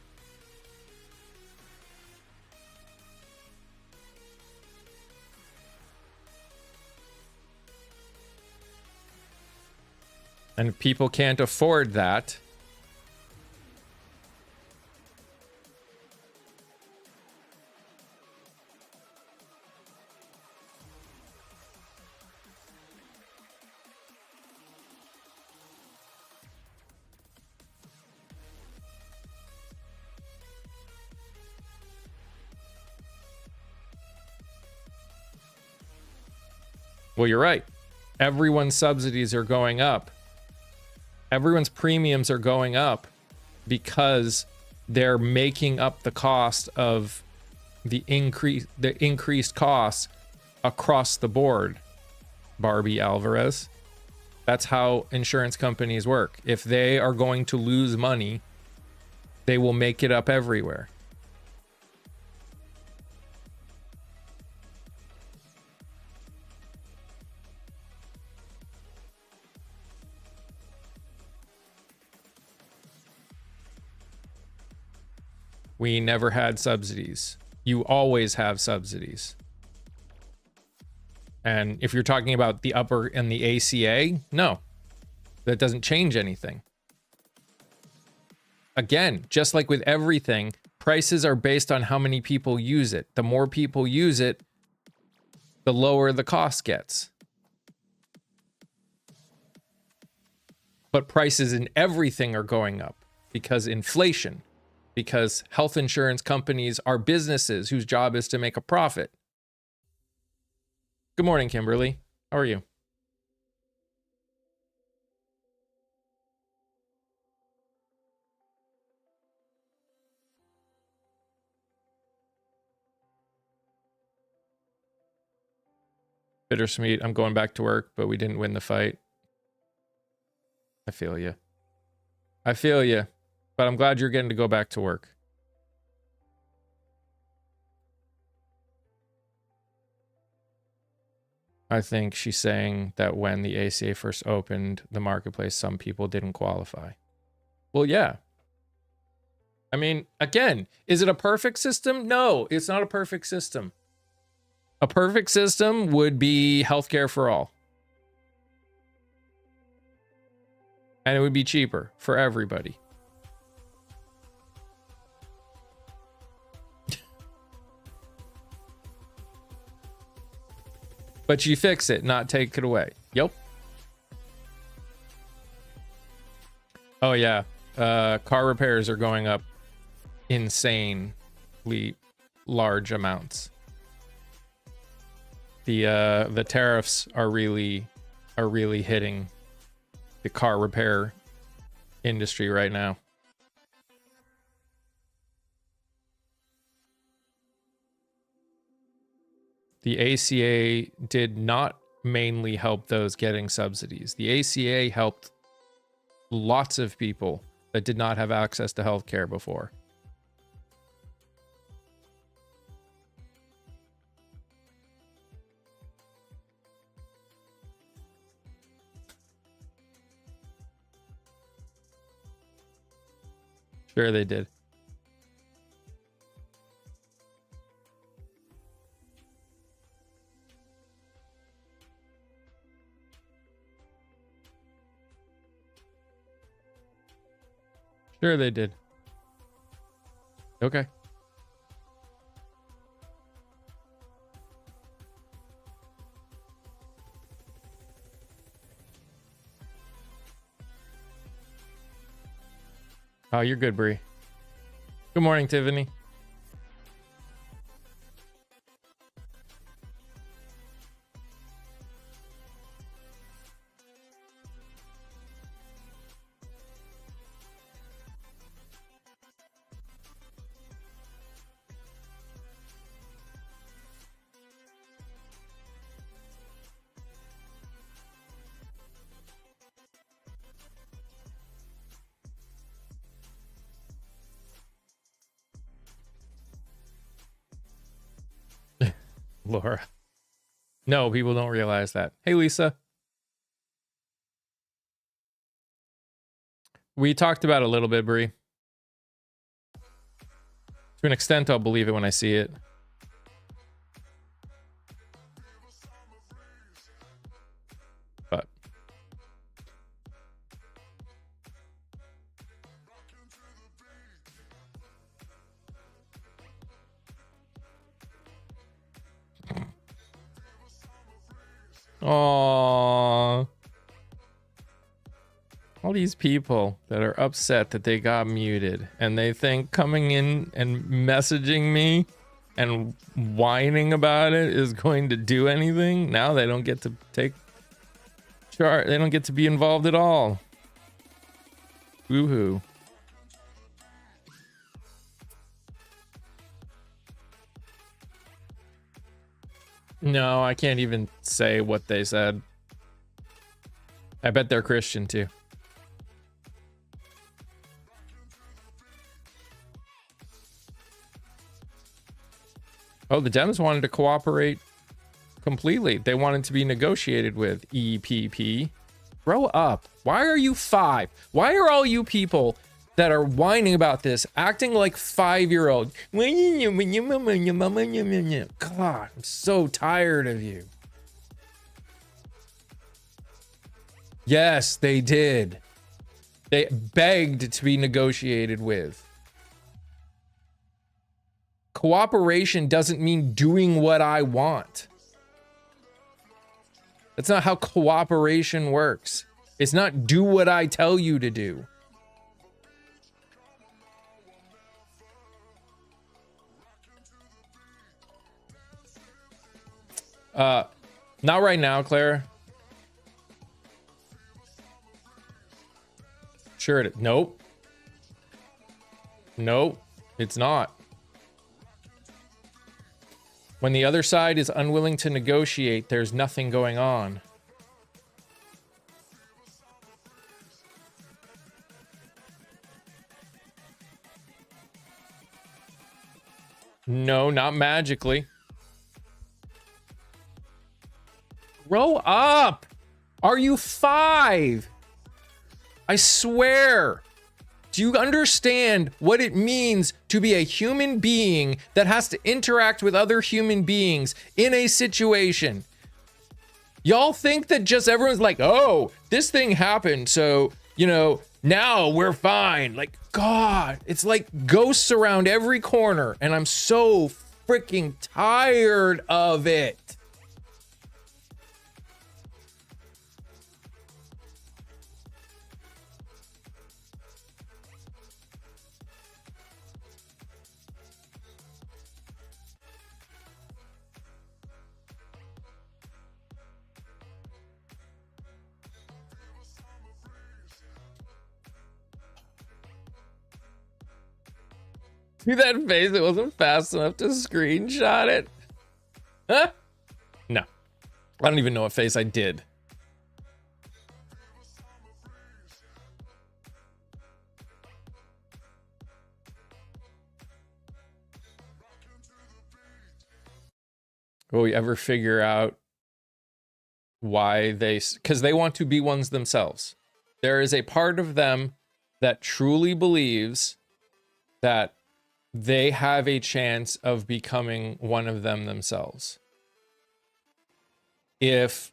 And if people can't afford that, well, you're right. Everyone's subsidies are going up. Everyone's premiums are going up because they're making up the cost of the increased costs across the board. Barbie Alvarez. That's how insurance companies work. If they are going to lose money, they will make it up everywhere. We never had subsidies. You always have subsidies. And if you're talking about the upper and the ACA, no, that doesn't change anything. Again, just like with everything, prices are based on how many people use it. The more people use it, the lower the cost gets. But prices in everything are going up because inflation. Because health insurance companies are businesses whose job is to make a profit. Good morning, Kimberly. How are you? Bittersweet. I'm going back to work, but we didn't win the fight. I feel you. I feel you. But I'm glad you're getting to go back to work. I think she's saying that when the ACA first opened the marketplace, some people didn't qualify. Well, yeah. I mean, again, is it a perfect system? No, it's not a perfect system. A perfect system would be healthcare for all. And it would be cheaper for everybody. But you fix it, not take it away. Yep. Oh yeah. Car repairs are going up insanely large amounts. The tariffs are really hitting the car repair industry right now. The ACA did not mainly help those getting subsidies. The ACA helped lots of people that did not have access to healthcare before. Sure they did. Sure they did. Okay. Oh, you're good, Bree. Good morning, Tiffany. Laura. No, people don't realize that. Hey, Lisa. We talked about it a little bit, Bree. To an extent, I'll believe it when I see it. But aww. All these people that are upset that they got muted and they think coming in and messaging me and whining about it is going to do anything. Now they don't get to take charge. They don't get to be involved at all. Woohoo. No, I can't even say what they said. I bet they're Christian too. Oh, the Dems wanted to cooperate completely. They wanted to be negotiated with EPP. Grow up. Why are you 5? Why are all you people that are whining about this acting like 5-year-old? God, I'm so tired of you. Yes, they did. They begged to be negotiated with. Cooperation doesn't mean doing what I want. That's not how cooperation works. It's not do what I tell you to do. Not right now, Claire. Sure it is. Nope. Nope, it's not. When the other side is unwilling to negotiate, there's nothing going on. No, not magically. Grow up! Are you 5? I swear. Do you understand what it means to be a human being that has to interact with other human beings in a situation? Y'all think that just everyone's like, oh, this thing happened, so, you know, now we're fine. Like, God, it's like ghosts around every corner, and I'm so freaking tired of it. See that face? It wasn't fast enough to screenshot it. Huh? No. I don't even know what face I did. Will we ever figure out why because they want to be ones themselves. There is a part of them that truly believes that they have a chance of becoming one of them themselves. If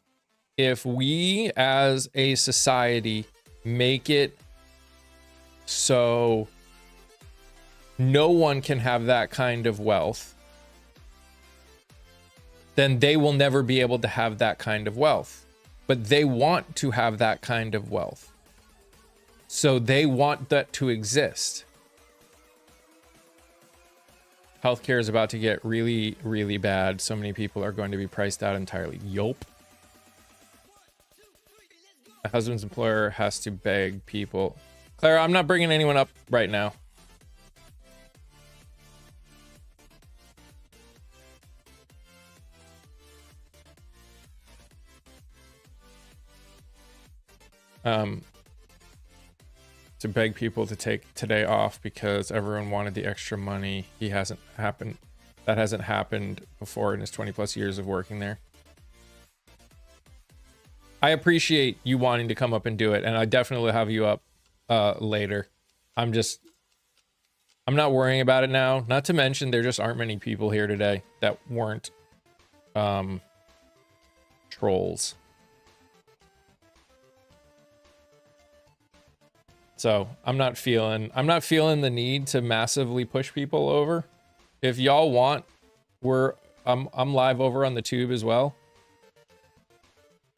we as a society make it so no one can have that kind of wealth, then they will never be able to have that kind of wealth. But they want to have that kind of wealth. So they want that to exist. Healthcare is about to get really, really bad. So many people are going to be priced out entirely. Yup. My husband's employer has to beg people. Clara, I'm not bringing anyone up right now. To beg people to take today off because everyone wanted the extra money. That hasn't happened before in his 20 plus years of working there. I appreciate you wanting to come up and do it, and I definitely will have you up later. I'm not worrying about it now. Not to mention there just aren't many people here today that weren't trolls. So I'm not feeling the need to massively push people over. If y'all want, I'm live over on the tube as well.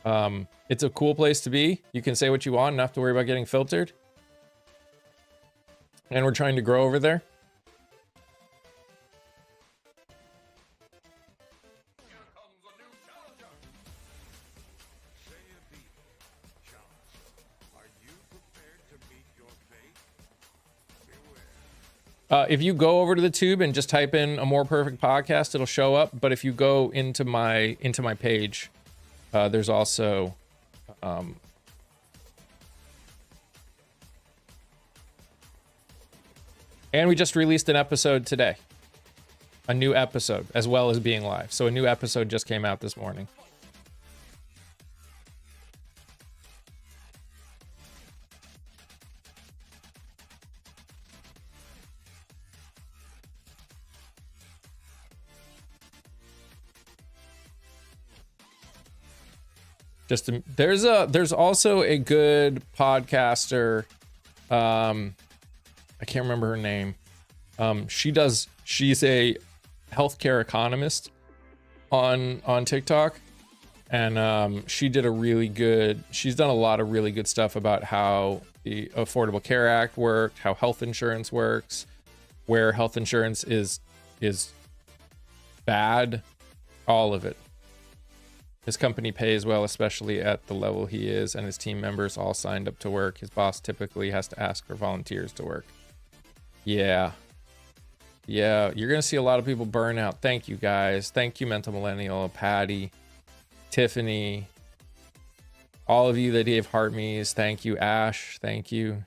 It's a cool place to be. You can say what you want, not have to worry about getting filtered. And we're trying to grow over there. If you go over to the tube and just type in a More Perfect Podcast, it'll show up. But if you go into my page, there's also and we just released an episode today, a new episode, as well as being live. So a new episode just came out this morning. There's also a good podcaster, I can't remember her name. She's a healthcare economist on TikTok, and she's done a lot of really good stuff about how the Affordable Care Act worked, how health insurance works, where health insurance is bad, all of it. His company pays well, especially at the level he is, and his team members all signed up to work. His boss typically has to ask for volunteers to work. Yeah, you're gonna see a lot of people burn out. Thank you guys. Thank you, Mental Millennial, Patty, Tiffany, all of you that gave heart me's. Thank you, Ash. Thank you.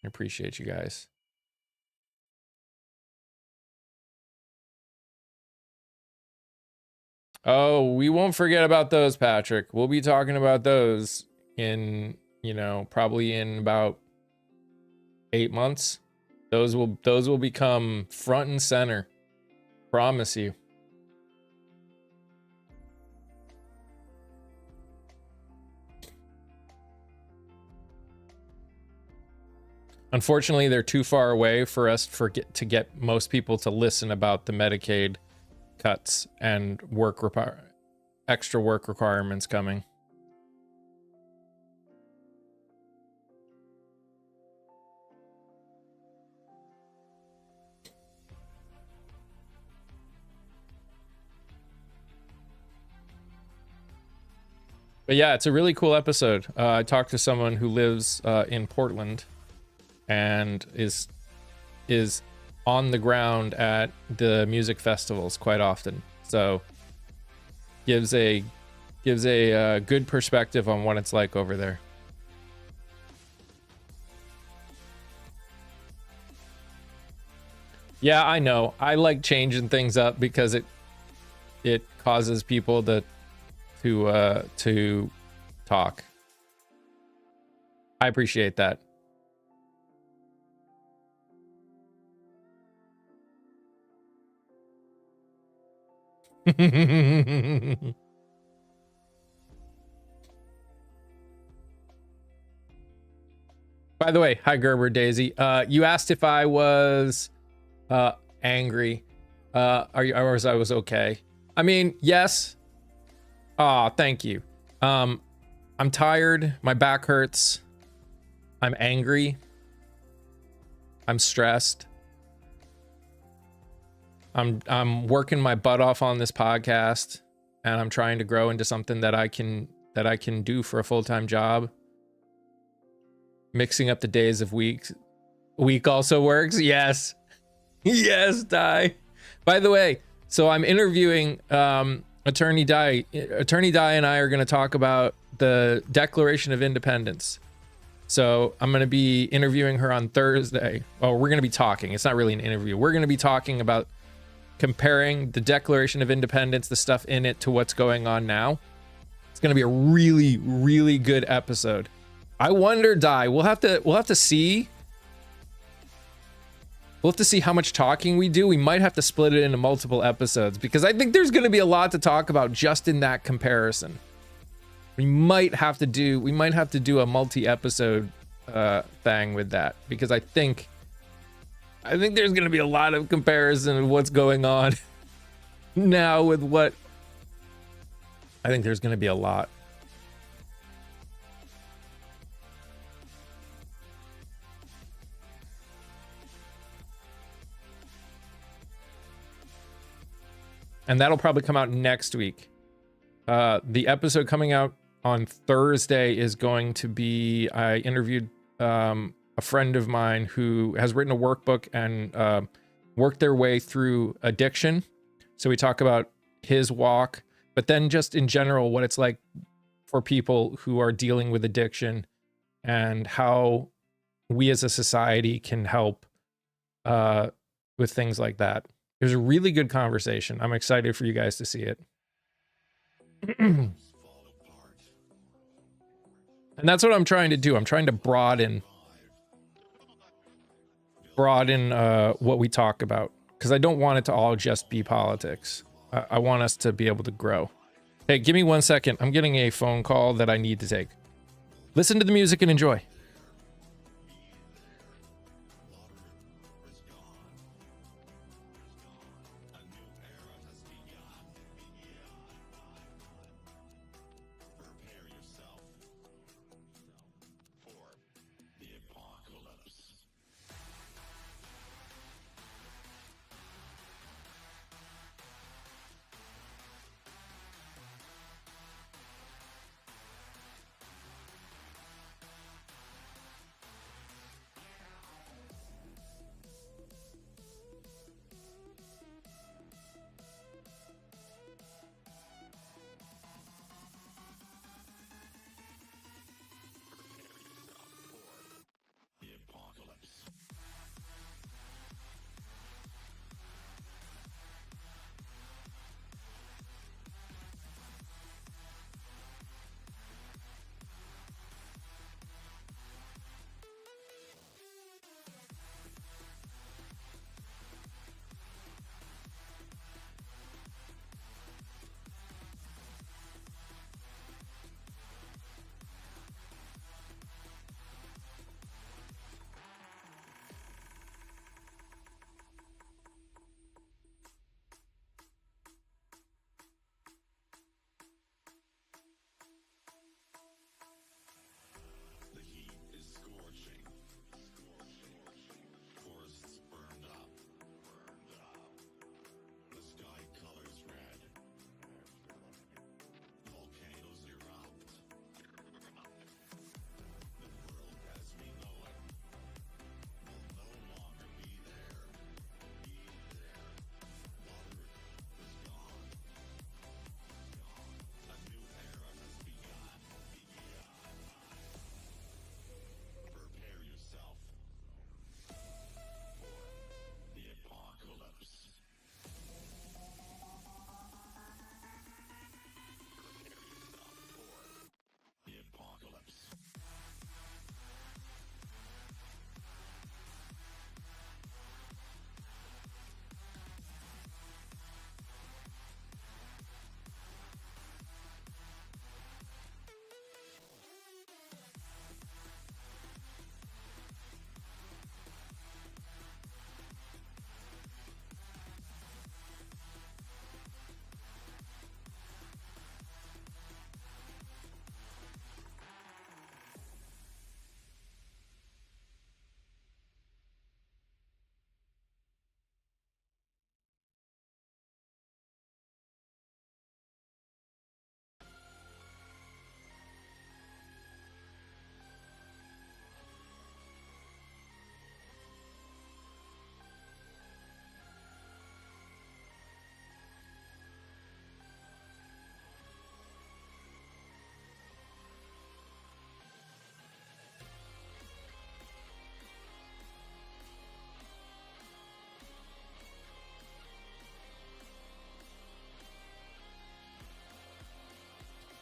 I appreciate you guys. Oh, we won't forget about those, Patrick. We'll be talking about those in, probably in about 8 months, those will become front and center. Promise you. Unfortunately, they're too far away for us to get most people to listen about the Medicaid cuts and extra work requirements coming. But yeah, it's a really cool episode. I talked to someone who lives in Portland and is on the ground at the music festivals quite often. So gives a good perspective on what it's like over there. Yeah, I know. I like changing things up because it causes people to talk. I appreciate that. By the way, hi Gerber Daisy. You asked if I was angry. Or was I was okay? I mean, yes. Aw, thank you. I'm tired. My back hurts. I'm angry. I'm stressed. I'm working my butt off on this podcast, and I'm trying to grow into something that I can do for a full-time job. Mixing up the days of week also works. Yes. Yes, Di. By the way, so I'm interviewing Attorney Di. Attorney Di and I are going to talk about the Declaration of Independence. So I'm going to be interviewing her on Thursday. Oh, we're going to be talking. It's not really an interview. We're going to be talking about comparing the Declaration of Independence, the stuff in it, to what's going on now. It's going to be a really, really good episode. I wonder, Di, we'll have to see. We'll have to see how much talking we do. We might have to split it into multiple episodes because I think there's going to be a lot to talk about just in that comparison. We might have to do a multi-episode thing with that because I think there's going to be a lot of comparison of what's going on now with what. I think there's going to be a lot. And that'll probably come out next week. The episode coming out on Thursday is going to be, I interviewed a friend of mine who has written a workbook and worked their way through addiction. So we talk about his walk, but then just in general, what it's like for people who are dealing with addiction and how we as a society can help with things like that. It was a really good conversation. I'm excited for you guys to see it. And that's what I'm trying to do. I'm trying to broaden what we talk about because I don't want it to all just be politics. I want us to be able to grow. Hey, give me 1 second. I'm getting a phone call that I need to take. Listen to the music and enjoy.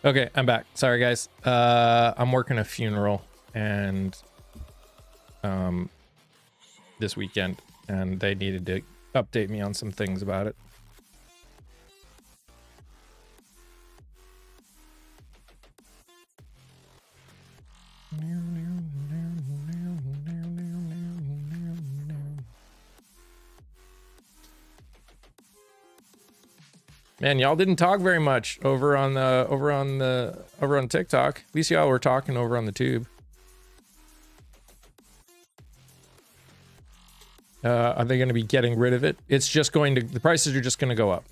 Okay, I'm back. Sorry, guys. I'm working a funeral and this weekend, and they needed to update me on some things about it. Man, y'all didn't talk very much over on TikTok. At least y'all were talking over on the tube. Are they going to be getting rid of it? It's just going to, the prices are just going to go up.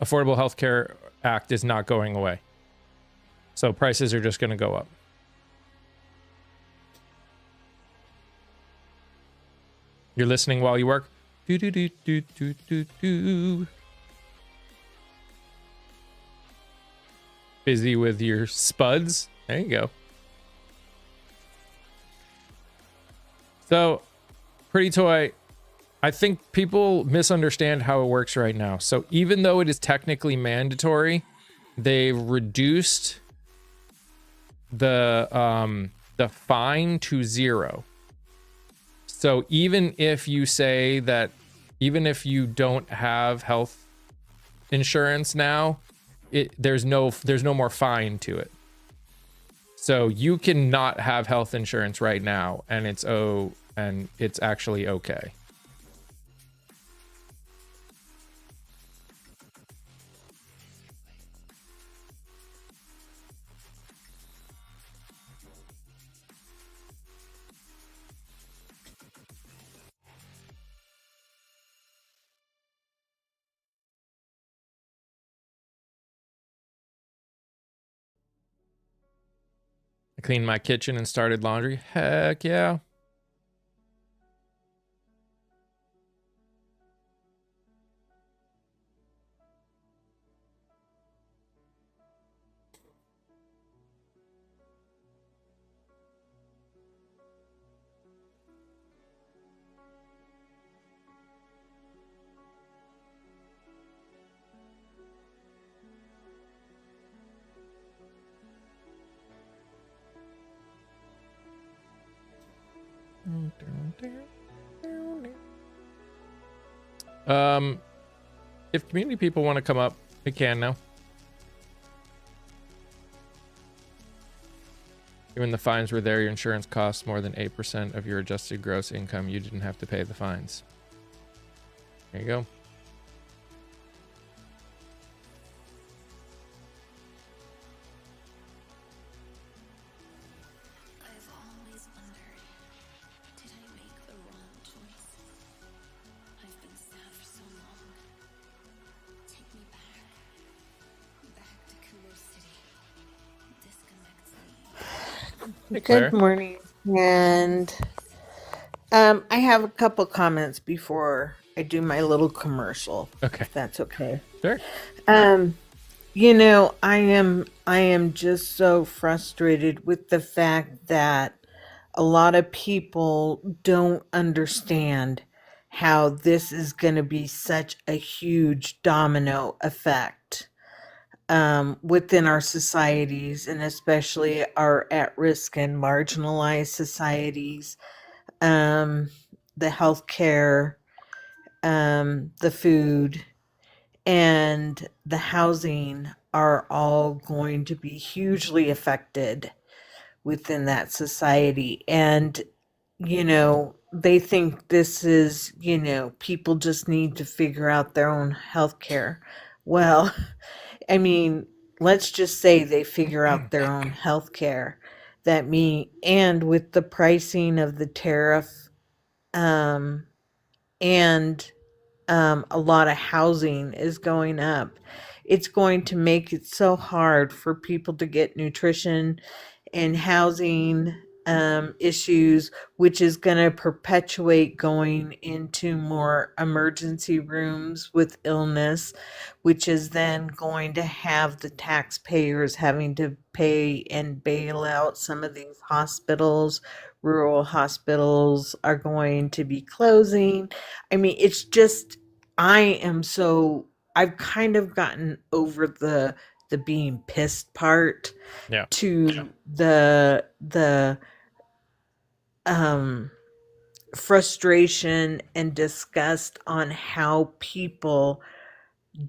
Affordable Health Care Act is not going away. So prices are just going to go up. You're listening while you work? Do, do, do, do, do, do, do. Busy with your spuds? There you go. So, Pretty Toy, I think people misunderstand how it works right now. So even though it is technically mandatory, they reduced the fine to 0. So even if you say that, even if you don't have health insurance now, there's no more fine to it. So you can not have health insurance right now, and it's actually okay. I cleaned my kitchen and started laundry. Heck yeah. If community people want to come up, they can now. When the fines were there, your insurance costs more than 8% of your adjusted gross income. You didn't have to pay the fines. There you go. Good morning, and I have a couple comments before I do my little commercial. Okay, if that's okay. Sure. You know, I am just so frustrated with the fact that a lot of people don't understand how this is going to be such a huge domino effect within our societies, and especially our at-risk and marginalized societies. The healthcare, the food, and the housing are all going to be hugely affected within that society. And, you know, they think this is, you know, people just need to figure out their own healthcare. Well, I mean, let's just say they figure out their own healthcare. And with the pricing of the tariff, and a lot of housing is going up, it's going to make it so hard for people to get nutrition and housing issues, which is going to perpetuate going into more emergency rooms with illness, which is then going to have the taxpayers having to pay and bail out some of these hospitals, rural hospitals are going to be closing. I mean, it's just I am so I've kind of gotten over the being pissed part Yeah. to the um frustration and disgust on how people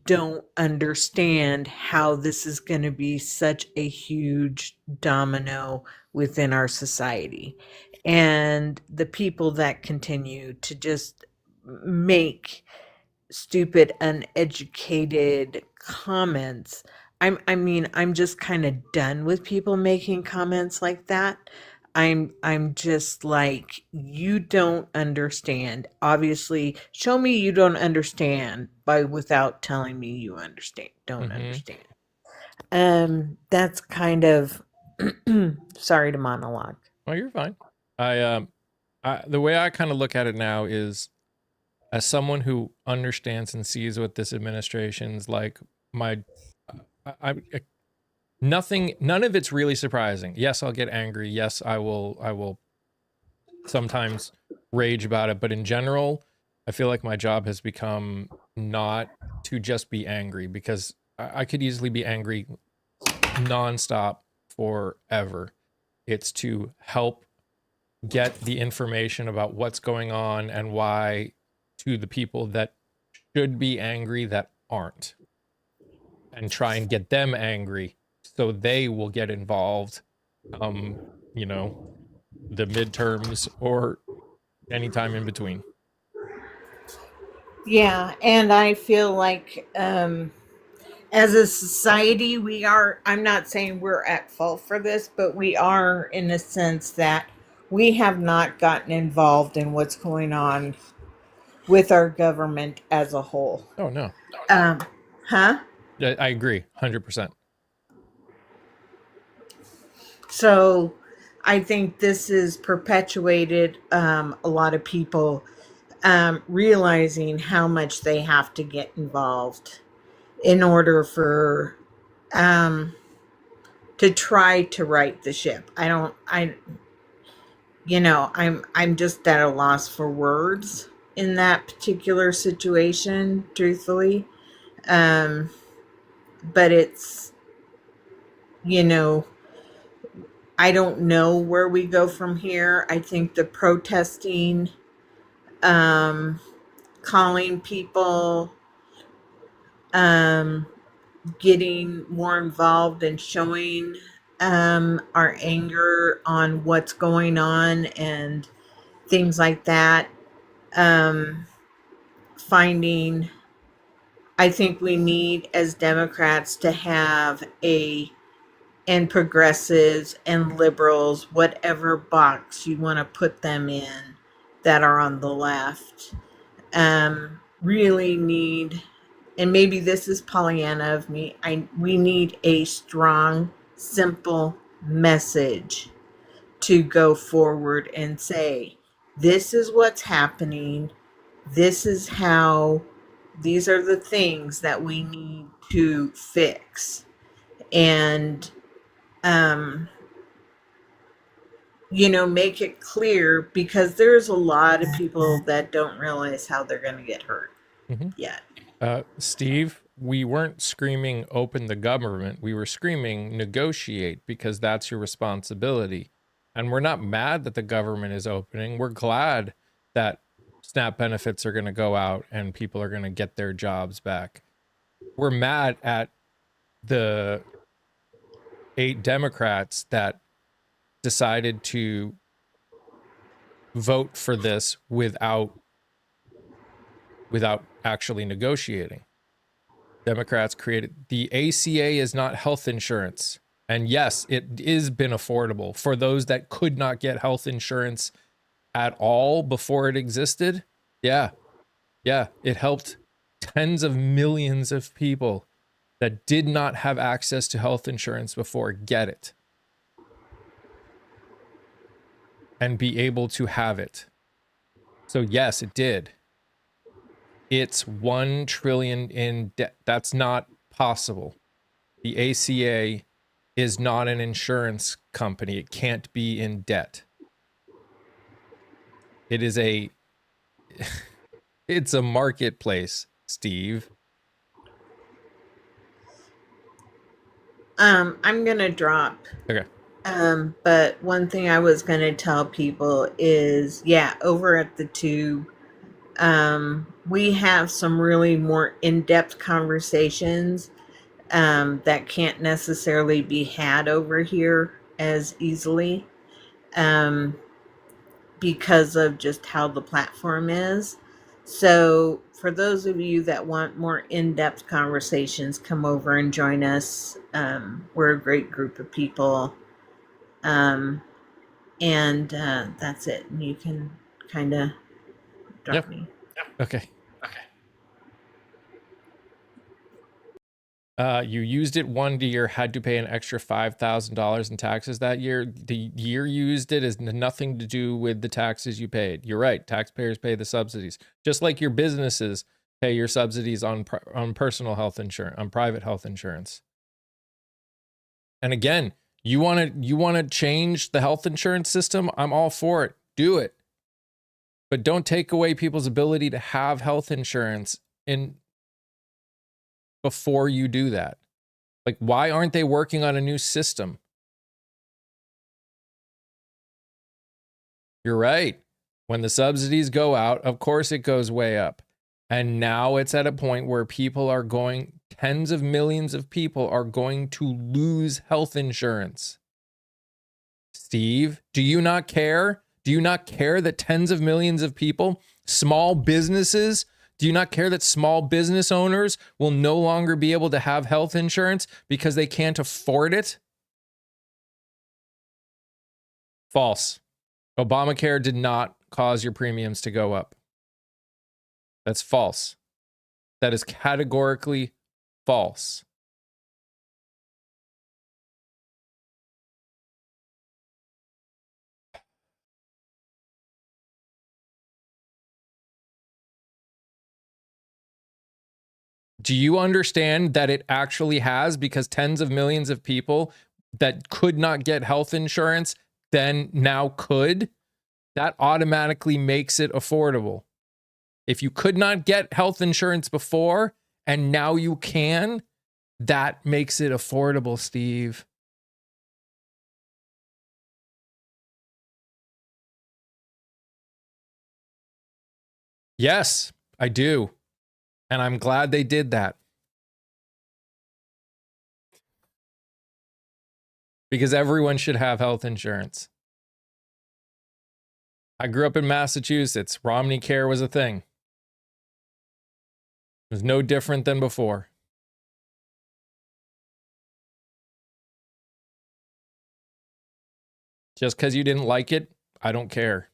don't understand how this is going to be such a huge domino within our society. And the people that continue to just make stupid, uneducated comments. I mean, I'm just kind of done with people making comments like that. I'm just like, you don't understand. Obviously, show me you don't understand by without telling me you understand. Don't Mm-hmm. understand. That's kind of sorry to monologue. Well, you're fine. The way I kind of look at it now is as someone who understands and sees what this administration's like. My, I nothing, none of it's really surprising. Yes, I'll get angry. Yes, I will sometimes rage about it, but in general, I feel like my job has become not to just be angry because I could easily be angry nonstop forever. It's to help get the information about what's going on and why to the people that should be angry that aren't, and try and get them angry so they will get involved. Um, you know, the midterms or anytime in between. Yeah, and I feel like as a society, we are, I'm not saying we're at fault for this, but we are in a sense that we have not gotten involved in what's going on with our government as a whole. Oh no, Um, huh? I agree, 100%. So I think this has perpetuated a lot of people realizing how much they have to get involved in order for um, to try to right the ship. I don't. I I'm just at a loss for words in that particular situation, truthfully. Um, but it's you know I don't know where we go from here. I think the protesting, um, calling people, um, getting more involved and showing our anger on what's going on and things like that. Um, finding, I think we need as Democrats to have a, and progressives and liberals, whatever box you want to put them in that are on the left, really need, and maybe this is Pollyanna of me, we need a strong, simple message to go forward and say, this is what's happening. This is how, these are the things that we need to fix. And, um, make it clear because there's a lot of people that don't realize how they're going to get hurt Mm-hmm. yet. Steve, we weren't screaming open the government. We were screaming negotiate because that's your responsibility. And we're not mad that the government is opening. We're glad that SNAP benefits are going to go out and people are going to get their jobs back. We're mad at the 8 Democrats that decided to vote for this without actually negotiating. Democrats created the ACA is not health insurance. And yes, it is been affordable for those that could not get health insurance at all before it existed. Yeah. Yeah. It helped tens of millions of people that did not have access to health insurance before get it and be able to have it. So yes, it did. It's 1 trillion in debt. That's not possible. The ACA is not an insurance company. It can't be in debt. It is a it's a marketplace, Steve. I'm gonna drop. Okay. But one thing I was gonna tell people is, yeah, over at the Tube, we have some really more in-depth conversations that can't necessarily be had over here as easily. Um, because of just how the platform is. So, for those of you that want more in depth conversations, come over and join us. We're a great group of people. Um, and that's it. And you can kind of drop Yep. me. Okay. You used it one year, had to pay an extra $5,000 in taxes that year. The year you used it has nothing to do with the taxes you paid. You're right. Taxpayers pay the subsidies, just like your businesses pay your subsidies on personal health insurance, on private health insurance. And again, you want to change the health insurance system? I'm all for it. Do it. But don't take away people's ability to have health insurance in before you do that. Like, why aren't they working on a new system? You're right. When the subsidies go out, of course it goes way up. And now it's at a point where tens of millions of people are going to lose health insurance. Steve, do you not care? Do you not care that tens of millions of people, small businesses, do you not care that small business owners will no longer be able to have health insurance because they can't afford it? False. Obamacare did not cause your premiums to go up. That's false. That is categorically false. Do you understand that it actually has, because tens of millions of people that could not get health insurance then now could? That automatically makes it affordable. If you could not get health insurance before and now you can, that makes it affordable, Steve. Yes, I do. And I'm glad they did that. Because everyone should have health insurance. I grew up in Massachusetts. Romney Care was a thing. It was no different than before. Just because you didn't like it, I don't care.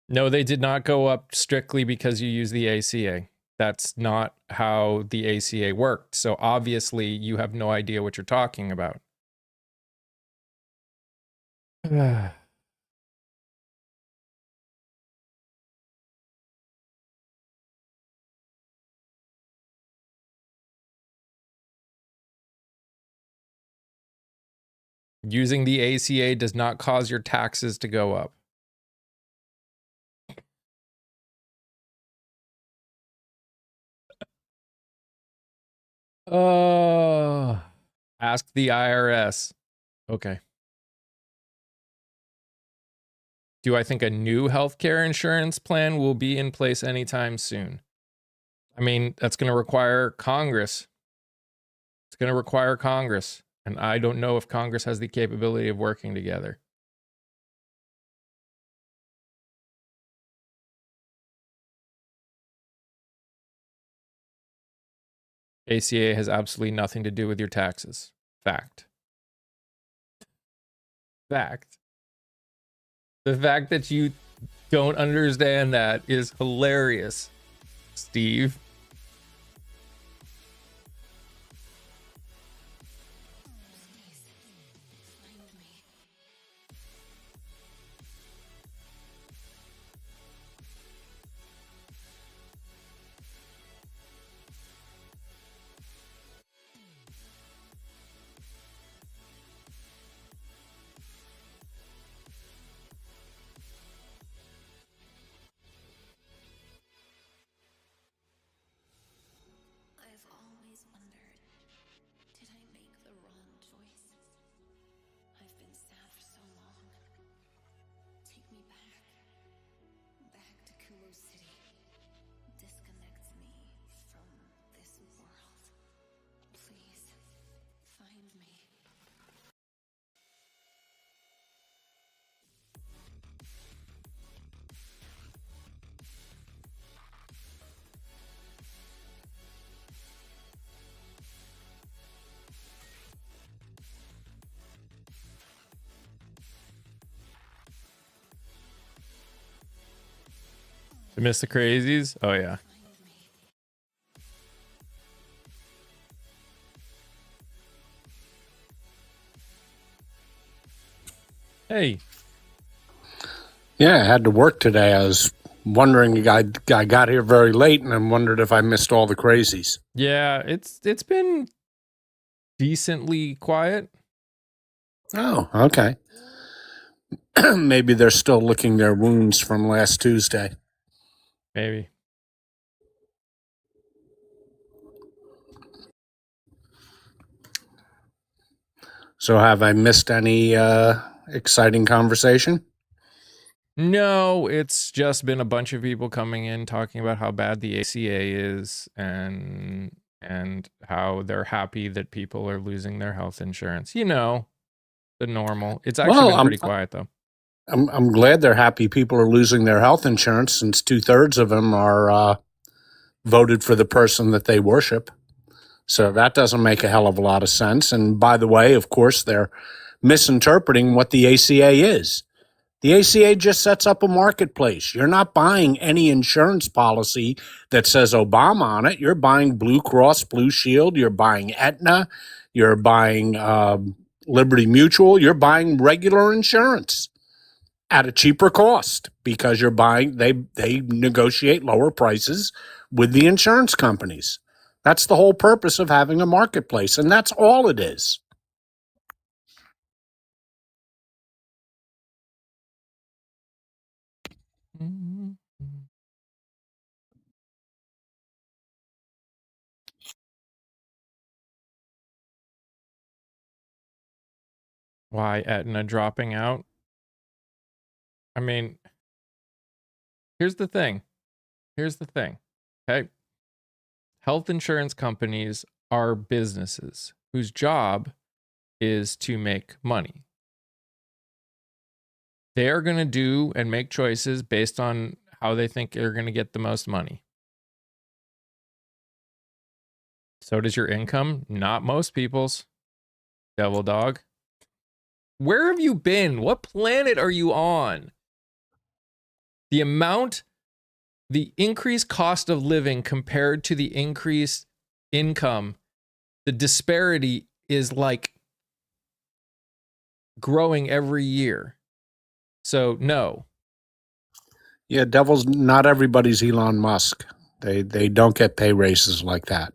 No, they did not go up strictly because you use the ACA. That's not how the ACA worked. So obviously, you have no idea what you're talking about. Using the ACA does not cause your taxes to go up. Oh, ask the IRS. Okay. Do I think a new healthcare insurance plan will be in place anytime soon? I mean, that's going to require Congress. It's going to require Congress. And I don't know if Congress has the capability of working together. ACA has absolutely nothing to do with your taxes. Fact. Fact. The fact that you don't understand that is hilarious, Steve. Miss the crazies? Oh, yeah. Hey. Yeah, I had to work today. I was wondering, I got here very late and I wondered if I missed all the crazies. Yeah, it's been decently quiet. Oh, okay. Maybe they're still licking their wounds from last Tuesday. Maybe. So have I missed any exciting conversation? No, it's just been a bunch of people coming in talking about how bad the ACA is and how they're happy that people are losing their health insurance. You know, the normal. It's actually Well, been pretty quiet though. I'm glad they're happy people are losing their health insurance since 2/3 of them are voted for the person that they worship. So that doesn't make a hell of a lot of sense. And by the way, of course, they're misinterpreting what the ACA is. The ACA just sets up a marketplace. You're not buying any insurance policy that says Obama on it. You're buying Blue Cross Blue Shield. You're buying Aetna. You're buying Liberty Mutual. You're buying regular insurance at a cheaper cost because you're buying. They negotiate lower prices with the insurance companies. That's the whole purpose of having a marketplace, and that's all it is. Why Aetna dropping out? I mean, here's the thing. Okay. Health insurance companies are businesses whose job is to make money. They are going to do and make choices based on how they think they're going to get the most money. So does your income. Not most people's. Devil dog. Where have you been? What planet are you on? The increased cost of living compared to the increased income, the disparity is like growing every year. So no. Yeah, devils. Not everybody's Elon Musk. They don't get pay raises like that.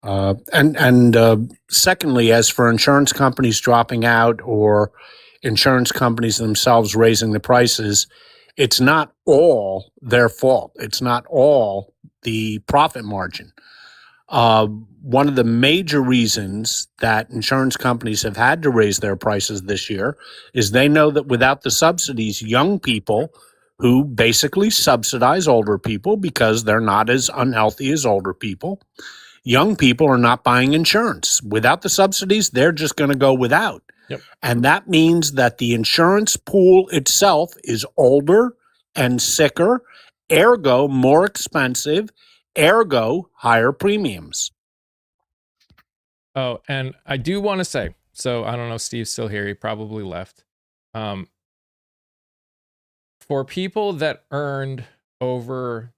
And secondly, as for insurance companies dropping out or insurance companies themselves raising the prices, it's not all their fault. It's not all the profit margin. One of the major reasons that insurance companies have had to raise their prices this year is they know that without the subsidies, young people who basically subsidize older people because they're not as unhealthy as older people, young people are not buying insurance. Without the subsidies, they're just going to go without. Yep. And that means that the insurance pool itself is older and sicker, ergo more expensive, ergo higher premiums. Oh, and I do want to say, so I don't know if Steve's still here. He probably left. For people that earned over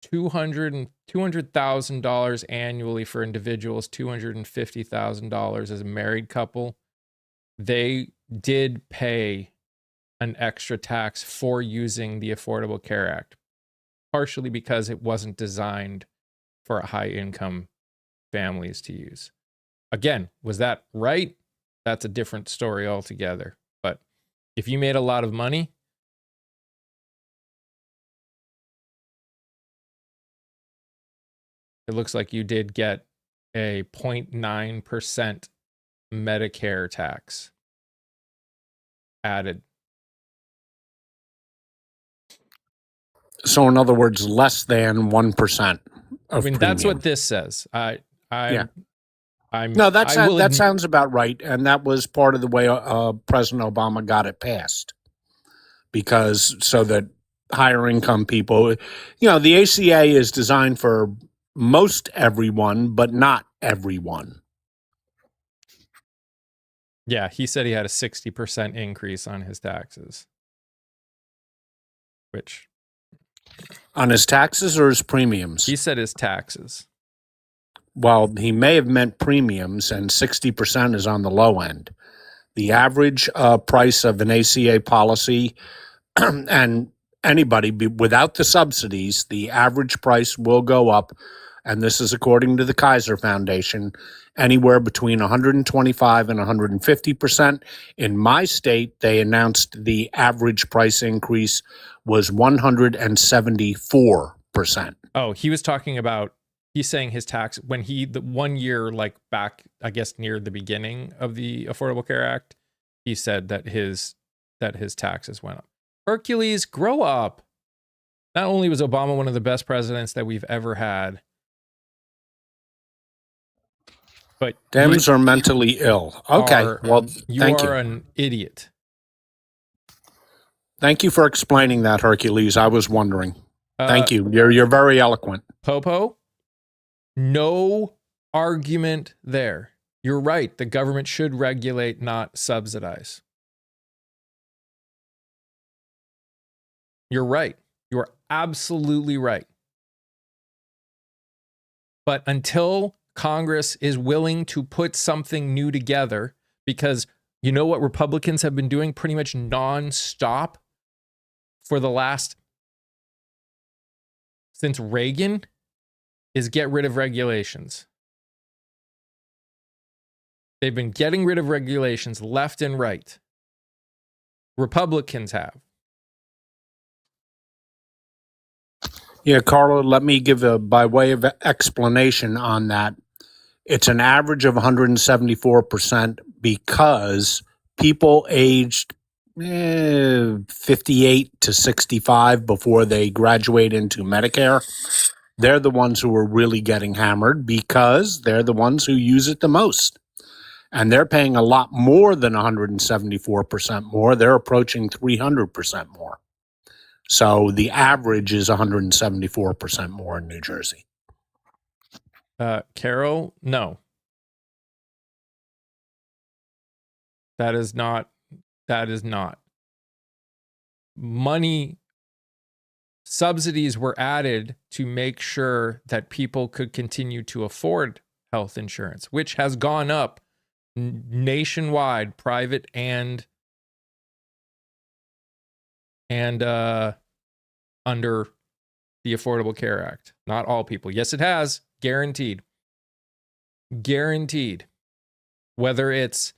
$200,000 annually for individuals, $250,000 as a married couple, they did pay an extra tax for using the Affordable Care Act, partially because it wasn't designed for high income families to use. Again, was that right? That's a different story altogether. But if you made a lot of money, it looks like you did get a 0.9% Medicare tax added. So, in other words, less than 1%. I mean, that's what this says. That sounds about right, and that was part of the way President Obama got it passed, because so that higher income people, the ACA is designed for most everyone, but not everyone. Yeah, he said he had a 60% increase on his taxes, which On his taxes or his premiums? He said his taxes. Well, he may have meant premiums, and 60% is on the low end. The average price of an ACA policy and anybody without the subsidies, the average price will go up, and this is according to the Kaiser Foundation, anywhere between 125 and 150%. In my state, they announced the average price increase was 174%. Oh, he was talking about, he's saying his tax when the 1 year, like back, I guess near the beginning of the Affordable Care Act, he said that his taxes went up. Hercules, grow up. Not only was Obama one of the best presidents that we've ever had, but Dems are mentally ill. Okay, well, thank you. You are an idiot. Thank you for explaining that, Hercules. I was wondering. Thank you. You're very eloquent. Popo, no argument there. You're right. The government should regulate, not subsidize. You're right. You are absolutely right. But until Congress is willing to put something new together, because you know what Republicans have been doing pretty much nonstop for the last, since Reagan, is get rid of regulations. They've been getting rid of regulations left and right. Republicans have. Yeah, Carla, let me give by way of explanation on that. It's an average of 174% because people aged 58 to 65 before they graduate into Medicare, they're the ones who are really getting hammered because they're the ones who use it the most. And they're paying a lot more than 174% more. They're approaching 300% more. So the average is 174% more in New Jersey. Carol, no. That is not. Money, subsidies were added to make sure that people could continue to afford health insurance, which has gone up nationwide, private and under the Affordable Care Act. Not all people. Yes, it has. Guaranteed. Guaranteed. Whether it's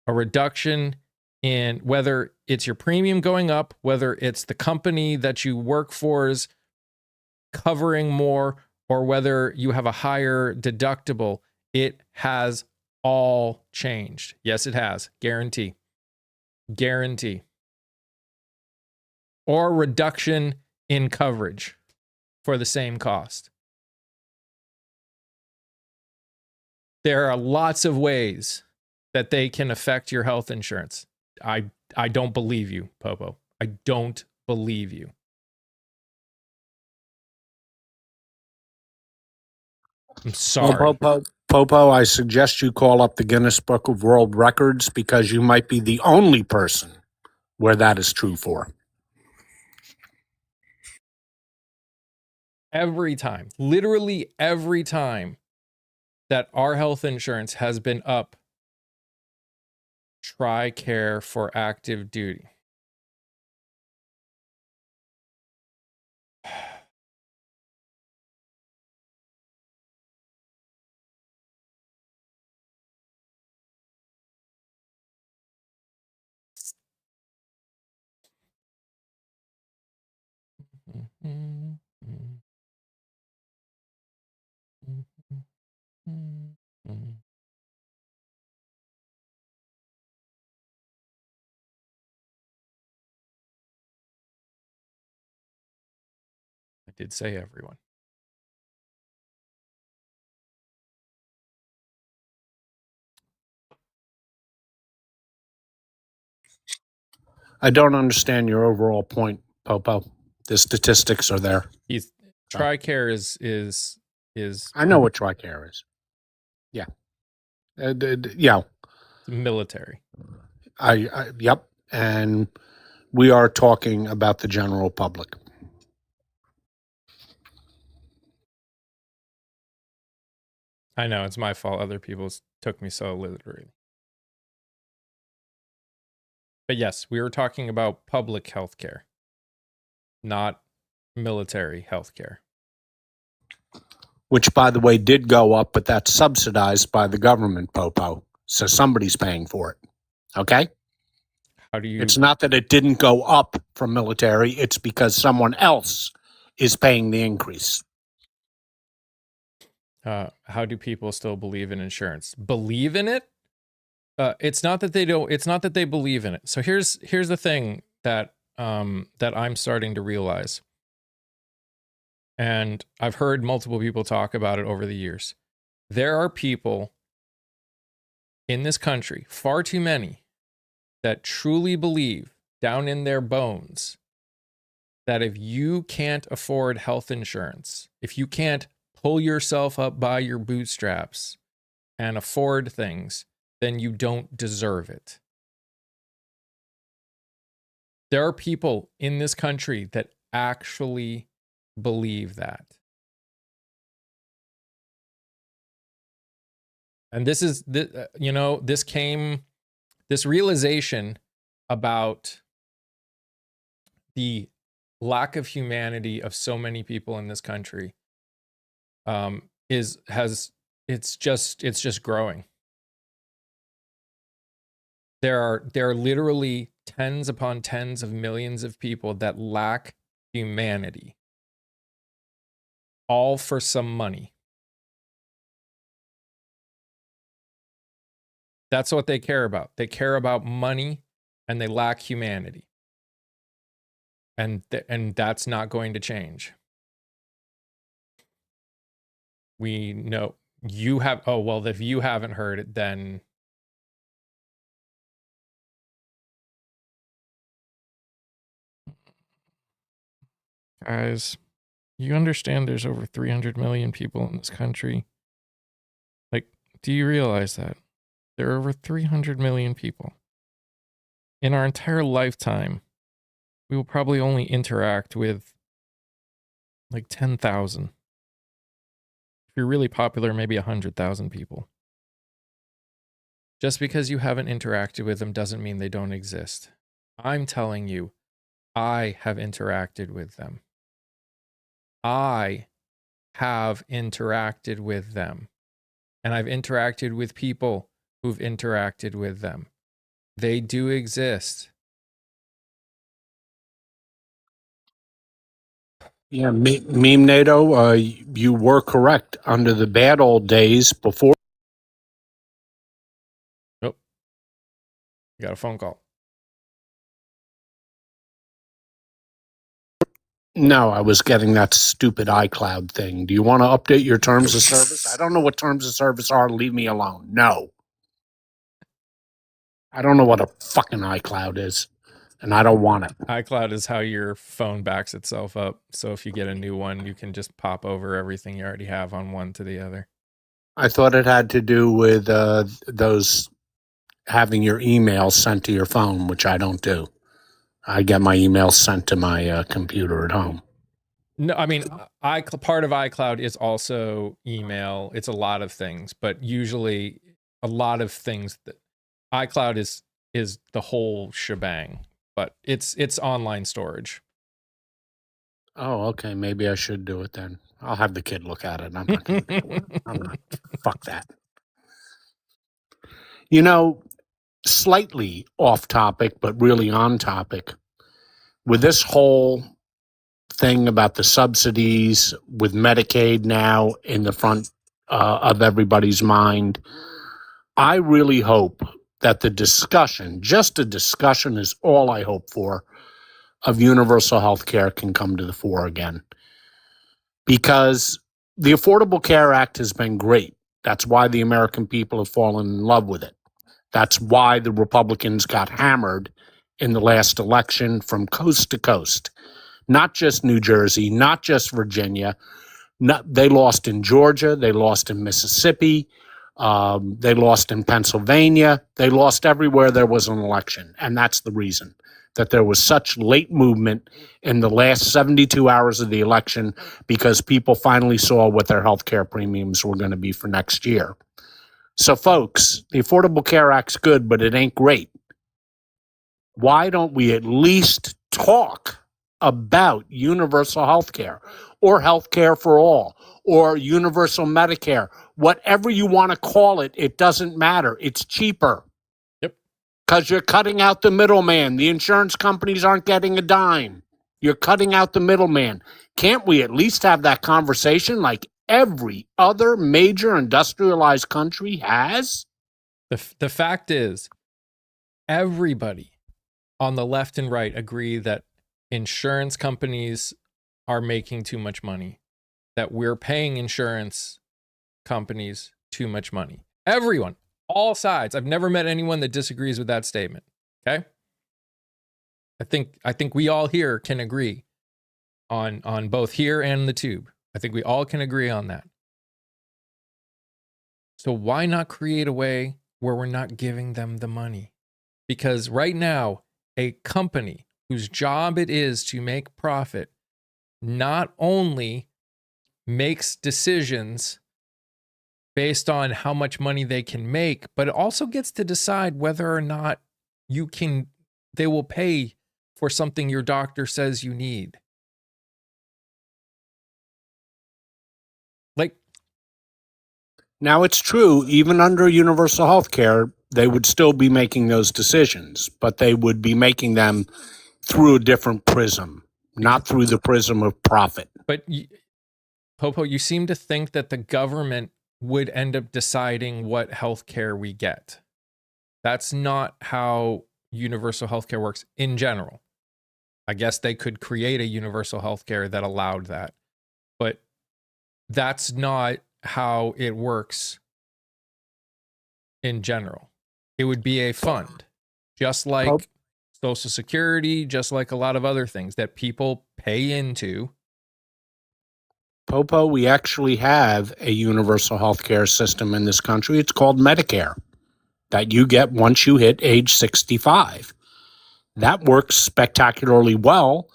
a reduction in, whether it's your premium going up, whether it's the company that you work for is covering more, or whether you have a higher deductible, it has all changed. Yes, it has. Guarantee. Guarantee. Or reduction in coverage for the same cost. There are lots of ways that they can affect your health insurance. I don't believe you, Popo. I don't believe you. I'm sorry. Well, Popo, I suggest you call up the Guinness Book of World Records because you might be the only person where that is true for. Every time, literally every time that our health insurance has been up, TRICARE for active duty. I did say everyone. I don't understand your overall point, Popo. The statistics are there. TRICARE is. I know what TRICARE is. Yeah. Yeah. Military. Yep. And we are talking about the general public. I know it's my fault. Other people took me so literally. But yes, we were talking about public healthcare, not military healthcare. Which, by the way, did go up, but that's subsidized by the government, Popo. So somebody's paying for it. Okay? How do you It's not that it didn't go up from military. It's because someone else is paying the increase. how do people still believe in insurance? Believe in it? It's not that they don't. It's not that they believe in it. So here's the thing that that I'm starting to realize, and I've heard multiple people talk about it over the years. There are people in this country, far too many, that truly believe down in their bones that if you can't afford health insurance, if you can't pull yourself up by your bootstraps and afford things, then you don't deserve it. There are people in this country that actually believe that. And this is, this realization about the lack of humanity of so many people in this country it's just growing. There are literally tens upon tens of millions of people that lack humanity, all for some money. That's what they care about. They care about money and they lack humanity. And that's not going to change. We know you have, oh, well, if you haven't heard it, then guys, you understand there's over 300 million people in this country. Like, do you realize that? There are over 300 million people. In our entire lifetime, we will probably only interact with like 10,000. If you're really popular, maybe 100,000 people. Just because you haven't interacted with them doesn't mean they don't exist. I'm telling you, I have interacted with them. I have interacted with them. And I've interacted with people who've interacted with them. They do exist. Yeah, Meme NATO, you were correct. Under the bad old days before. Oh, you got a phone call. No, I was getting that stupid iCloud thing. Do you want to update your terms of service? I don't know what terms of service are. Leave me alone. No. I don't know what a fucking iCloud is, and I don't want it. iCloud is how your phone backs itself up. So if you get a new one, you can just pop over everything you already have on one to the other. I thought it had to do with those having your emails sent to your phone, which I don't do. I get my emails sent to my computer at home. No, I mean, part of iCloud is also email. It's a lot of things, but usually a lot of things that iCloud is the whole shebang, but it's online storage. Oh, okay. Maybe I should do it then. I'll have the kid look at it. I'm not going to do it. I'm not. Fuck that. You know, slightly off topic, but really on topic. With this whole thing about the subsidies, with Medicaid now in the front of everybody's mind, I really hope that the discussion, just a discussion is all I hope for, of universal health care can come to the fore again. Because the Affordable Care Act has been great. That's why the American people have fallen in love with it. That's why the Republicans got hammered in the last election from coast to coast. Not just New Jersey, not just Virginia. They lost in Georgia. They lost in Mississippi. They lost in Pennsylvania. They lost everywhere there was an election. And that's the reason. that there was such late movement in the last 72 hours of the election because people finally saw what their health care premiums were going to be for next year. So, folks, the Affordable Care Act's good, but it ain't great. Why don't we at least talk about universal health care or health care for all or universal Medicare? Whatever you want to call it, it doesn't matter. It's cheaper. Yep. Because you're cutting out the middleman. The insurance companies aren't getting a dime. You're cutting out the middleman. Can't we at least have that conversation like every other major industrialized country has? The fact is, everybody on the left and right agree that insurance companies are making too much money, that we're paying insurance companies too much money. Everyone, all sides. I've never met anyone that disagrees with that statement. Okay? I think we all here can agree on both here and the tube. I think we all can agree on that. So why not create a way where we're not giving them the money? Because right now, a company whose job it is to make profit not only makes decisions based on how much money they can make, but it also gets to decide whether or not they will pay for something your doctor says you need. Like, now, it's true, even under universal health care, they would still be making those decisions, but they would be making them through a different prism, not through the prism of profit. But Popo, you seem to think that the government would end up deciding what health care we get. That's not how universal health care works in general. I guess they could create a universal health care that allowed that. But that's not how it works in general. It would be a fund, just like Social Security, just like a lot of other things that people pay into. Popo, we actually have a universal health care system in this country. It's called Medicare, that you get once you hit age 65. That works spectacularly well.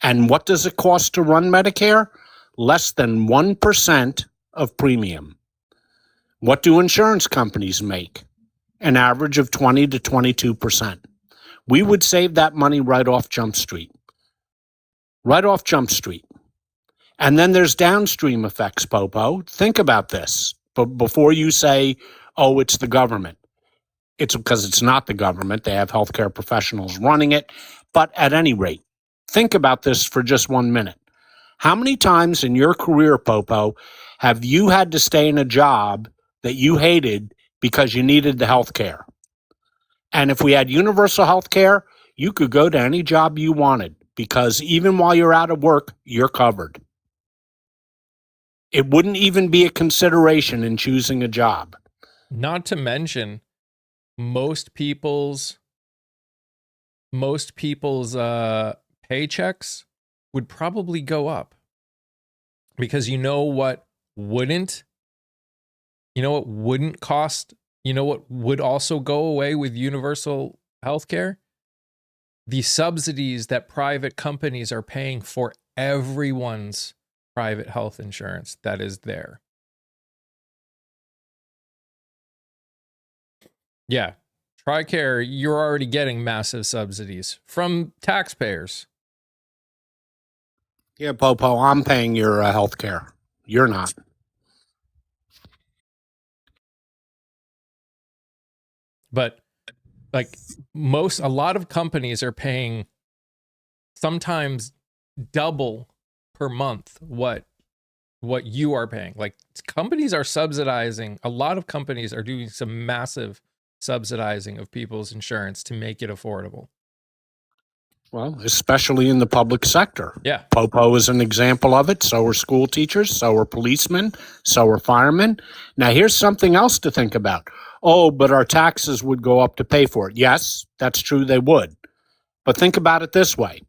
And what does it cost to run Medicare? Less than 1% of premium. What do insurance companies make? An average of 20 to 22%. We would save that money right off Jump Street. Right off Jump Street. And then there's downstream effects, Popo. Think about this. But before you say, oh, it's the government. It's because it's not the government. They have healthcare professionals running it. But at any rate, think about this for just 1 minute. How many times in your career, Popo, have you had to stay in a job that you hated because you needed the health care? And if we had universal health care, you could go to any job you wanted because even while you're out of work, you're covered. It wouldn't even be a consideration in choosing a job. Not to mention, most people's paychecks would probably go up, because you know what wouldn't cost, what would also go away with universal healthcare? The subsidies that private companies are paying for everyone's private health insurance that is there. Yeah. TRICARE, you're already getting massive subsidies from taxpayers. Yeah, Popo, I'm paying your health care. You're not. But like a lot of companies are paying sometimes double per month what you are paying. Like, companies are subsidizing. A lot of companies are doing some massive subsidizing of people's insurance to make it affordable. Well, especially in the public sector. Yeah. Popo is an example of it. So are school teachers. So are policemen. So are firemen. Now, here's something else to think about. Oh, but our taxes would go up to pay for it. Yes, that's true. They would. But think about it this way.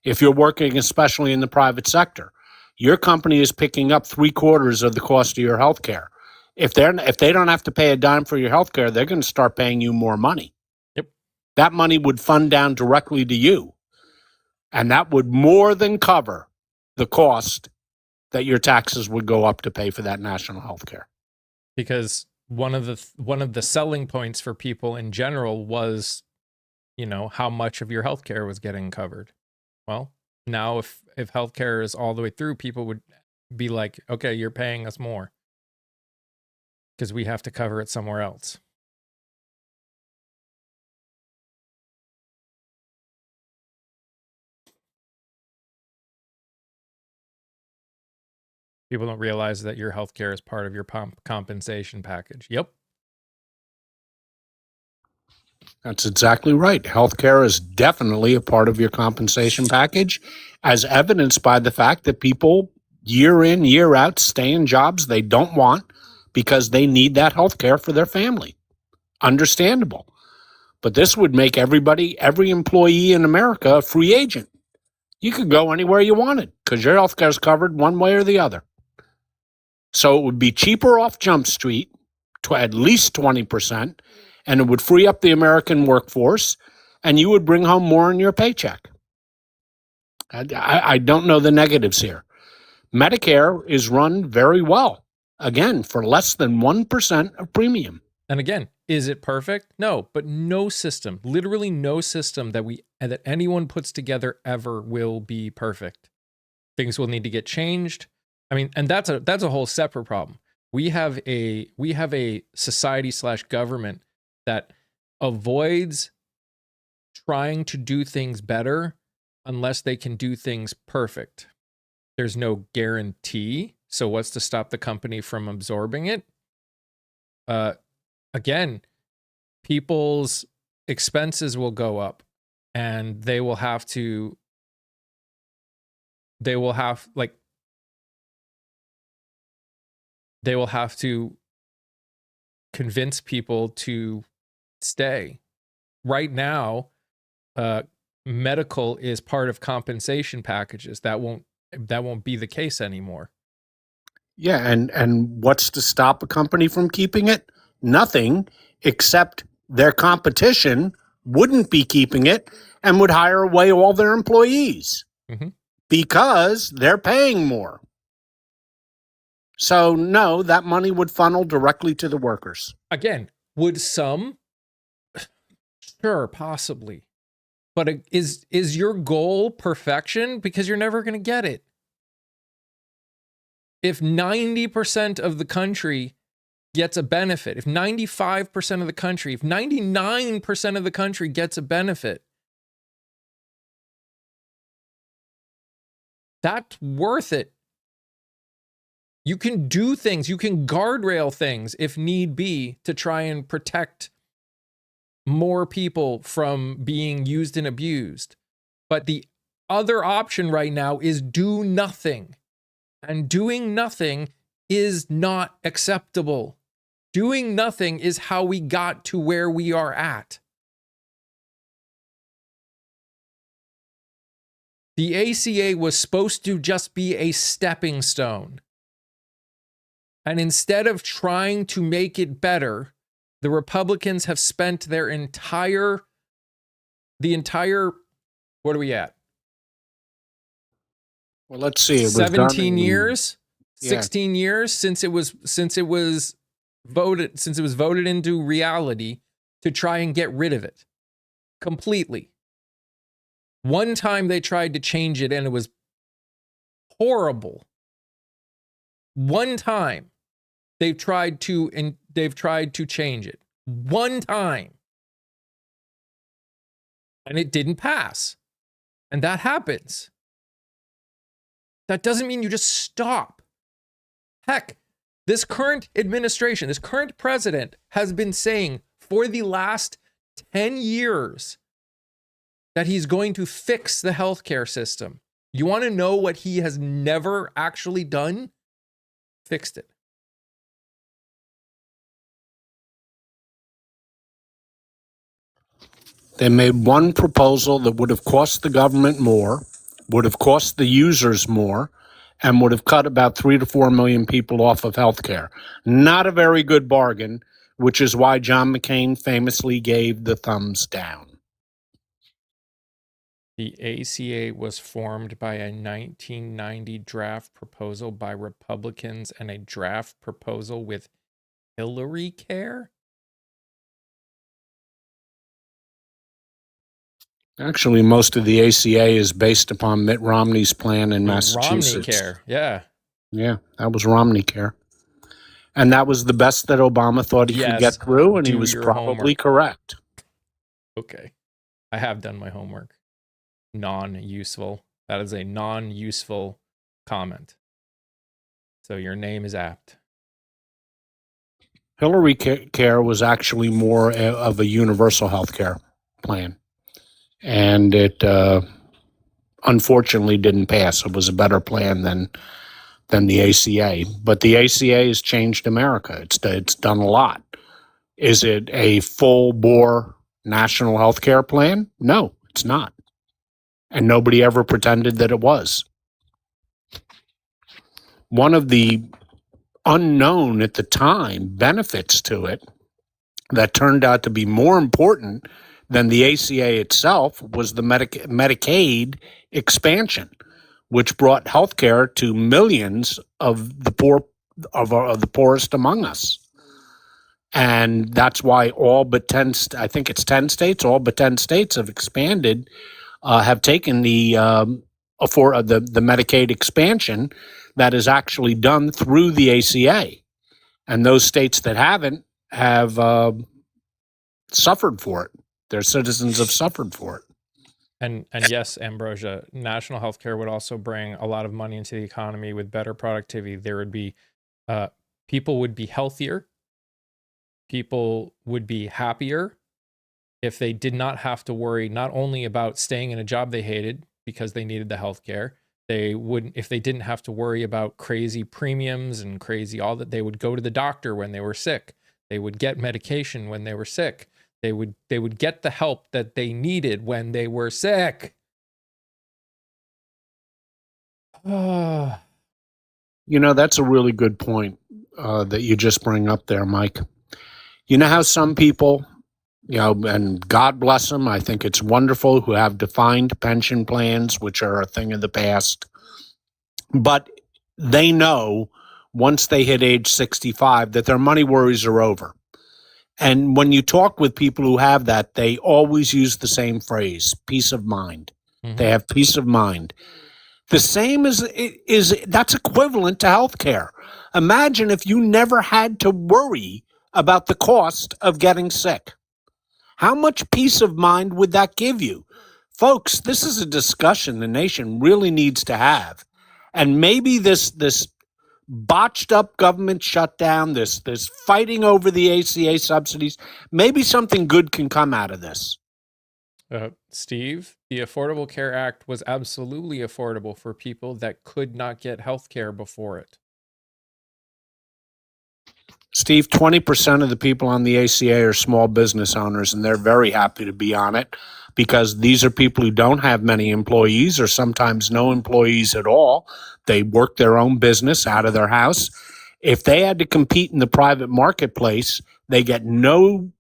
If you're working, especially in the private sector, your company is picking up 3/4 of the cost of your health care. If they don't have to pay a dime for your health care, they're going to start paying you more money. Yep. that money would fund down directly to you. And that would more than cover the cost that your taxes would go up to pay for that national health care. Because one of the selling points for people in general was, how much of your healthcare was getting covered. Well, now if healthcare is all the way through, people would be like, okay, you're paying us more because we have to cover it somewhere else. People don't realize that your healthcare is part of your compensation package. Yep. That's exactly right. Healthcare is definitely a part of your compensation package, as evidenced by the fact that people year in, year out stay in jobs they don't want because they need that healthcare for their family. Understandable. But this would make every employee in America a free agent. You could go anywhere you wanted because your healthcare is covered one way or the other. So it would be cheaper off Jump Street to at least 20%, and it would free up the American workforce, and you would bring home more in your paycheck. I don't know the negatives here. Medicare is run very well, again, for less than 1% of premium. And again, is it perfect? No, but no system, literally no system that anyone puts together ever will be perfect. Things will need to get changed. I mean, and that's a whole separate problem. We have a society/government that avoids trying to do things better unless they can do things perfect. There's no guarantee. So what's to stop the company from absorbing it? Again, people's expenses will go up, and they will have to convince people to stay. Right now, medical is part of compensation packages. That won't be the case anymore. Yeah, and what's to stop a company from keeping it? Nothing, except their competition wouldn't be keeping it and would hire away all their employees because they're paying more. So no, that money would funnel directly to the workers. Again, would some? Sure, possibly. But is your goal perfection? Because you're never going to get it. If 90% of the country gets a benefit, if 95% of the country, if 99% of the country gets a benefit, that's worth it. You can do things, you can guardrail things if need be to try and protect more people from being used and abused. But the other option right now is do nothing. And doing nothing is not acceptable. Doing nothing is how we got to where we are at. The ACA was supposed to just be a stepping stone. And instead of trying to make it better, the Republicans have spent the entire, what are we at? Well, let's see. 17 years, 16 years since it was voted into reality to try and get rid of it completely. One time they tried to change it and it was horrible. One time they've tried to change it. One time. And it didn't pass. And that happens. That doesn't mean you just stop. Heck, this current administration, this current president has been saying for the last 10 years that he's going to fix the healthcare system. You want to know what he has never actually done? Fixed it. They made one proposal that would have cost the government more, would have cost the users more, and would have cut about 3 to 4 million people off of health care. Not a very good bargain, which is why John McCain famously gave the thumbs down. The ACA was formed by a 1990 draft proposal by Republicans and a draft proposal with Hillary Care. Actually, most of the ACA is based upon Mitt Romney's plan in Massachusetts. Romney Care, yeah. Yeah, that was Romney Care. And that was the best that Obama thought he could get through, and he do was your probably homework. correct. Okay. I have done my homework. Non-useful. That is a non-useful comment. So your name is apt. Hillary Care was actually more of a universal health care plan. And it unfortunately didn't pass. It was a better plan than the ACA. But the ACA has changed America. It's done a lot. Is it a full-bore national health care plan? No, it's not. And nobody ever pretended that it was. One of the unknown at the time benefits to it that turned out to be more important than the ACA itself was the Medicaid expansion, which brought health care to millions of the poor, of the poorest among us. And that's why all but 10, I think it's 10 states, all but 10 states have expanded, have taken the Medicaid expansion that is actually done through the ACA. And those states that haven't have suffered for it. Their citizens have suffered for it. And yes, Ambrosia, national healthcare would also bring a lot of money into the economy with better productivity. There would be people would be healthier. People would be happier if they did not have to worry not only about staying in a job they hated because they needed the healthcare. They wouldn't, if they didn't have to worry about crazy premiums and crazy all that. They would go to the doctor when they were sick. They would get medication when they were sick. They would get the help that they needed when they were sick. You know, that's a really good point that you just bring up there, Mike. You know how some people, you know, and God bless them, I think it's wonderful, who have defined pension plans, which are a thing of the past. But they know once they hit age 65 that their money worries are over. And when you talk with people who have that, they always use the same phrase, peace of mind. Mm-hmm. They have peace of mind. The same is that's equivalent to healthcare. Imagine if you never had to worry about the cost of getting sick. How much peace of mind would that give you? Folks, this is a discussion the nation really needs to have. And maybe this botched up government shutdown, this fighting over the ACA subsidies, maybe something good can come out of this. Steve, the Affordable Care Act was absolutely affordable for people that could not get health care before it. Steve, 20% of the people on the ACA are small business owners, and they're very happy to be on it because these are people who don't have many employees or sometimes no employees at all. They work their own business out of their house. If they had to compete in the private marketplace, they get no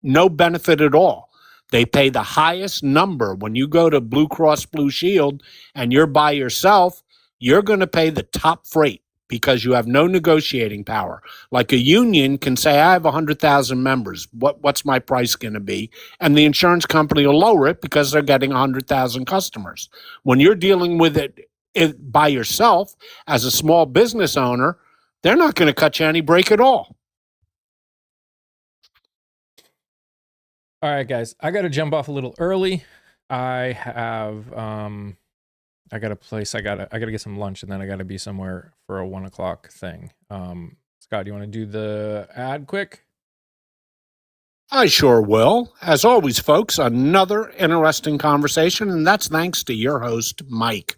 benefit at all. They pay the highest number. When you go to Blue Cross Blue Shield and you're by yourself, you're going to pay the top freight because you have no negotiating power. Like a union can say, I have 100,000 members. What's my price going to be? And the insurance company will lower it because they're getting 100,000 customers. When you're dealing with it by yourself as a small business owner, they're not going to cut you any break at all. All right, guys, I got to jump off a little early. I have, I got a place. I gotta get some lunch, and then I gotta be somewhere for a 1 o'clock thing. Scott, do you want to do the ad quick? I sure will. As always, folks, another interesting conversation, and that's thanks to your host, Mike.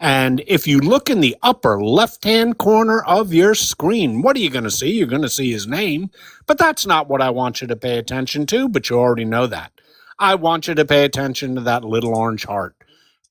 And if you look in the upper left-hand corner of your screen, what are you going to see? You're going to see his name, but that's not what I want you to pay attention to, but you already know that. I want you to pay attention to that little orange heart.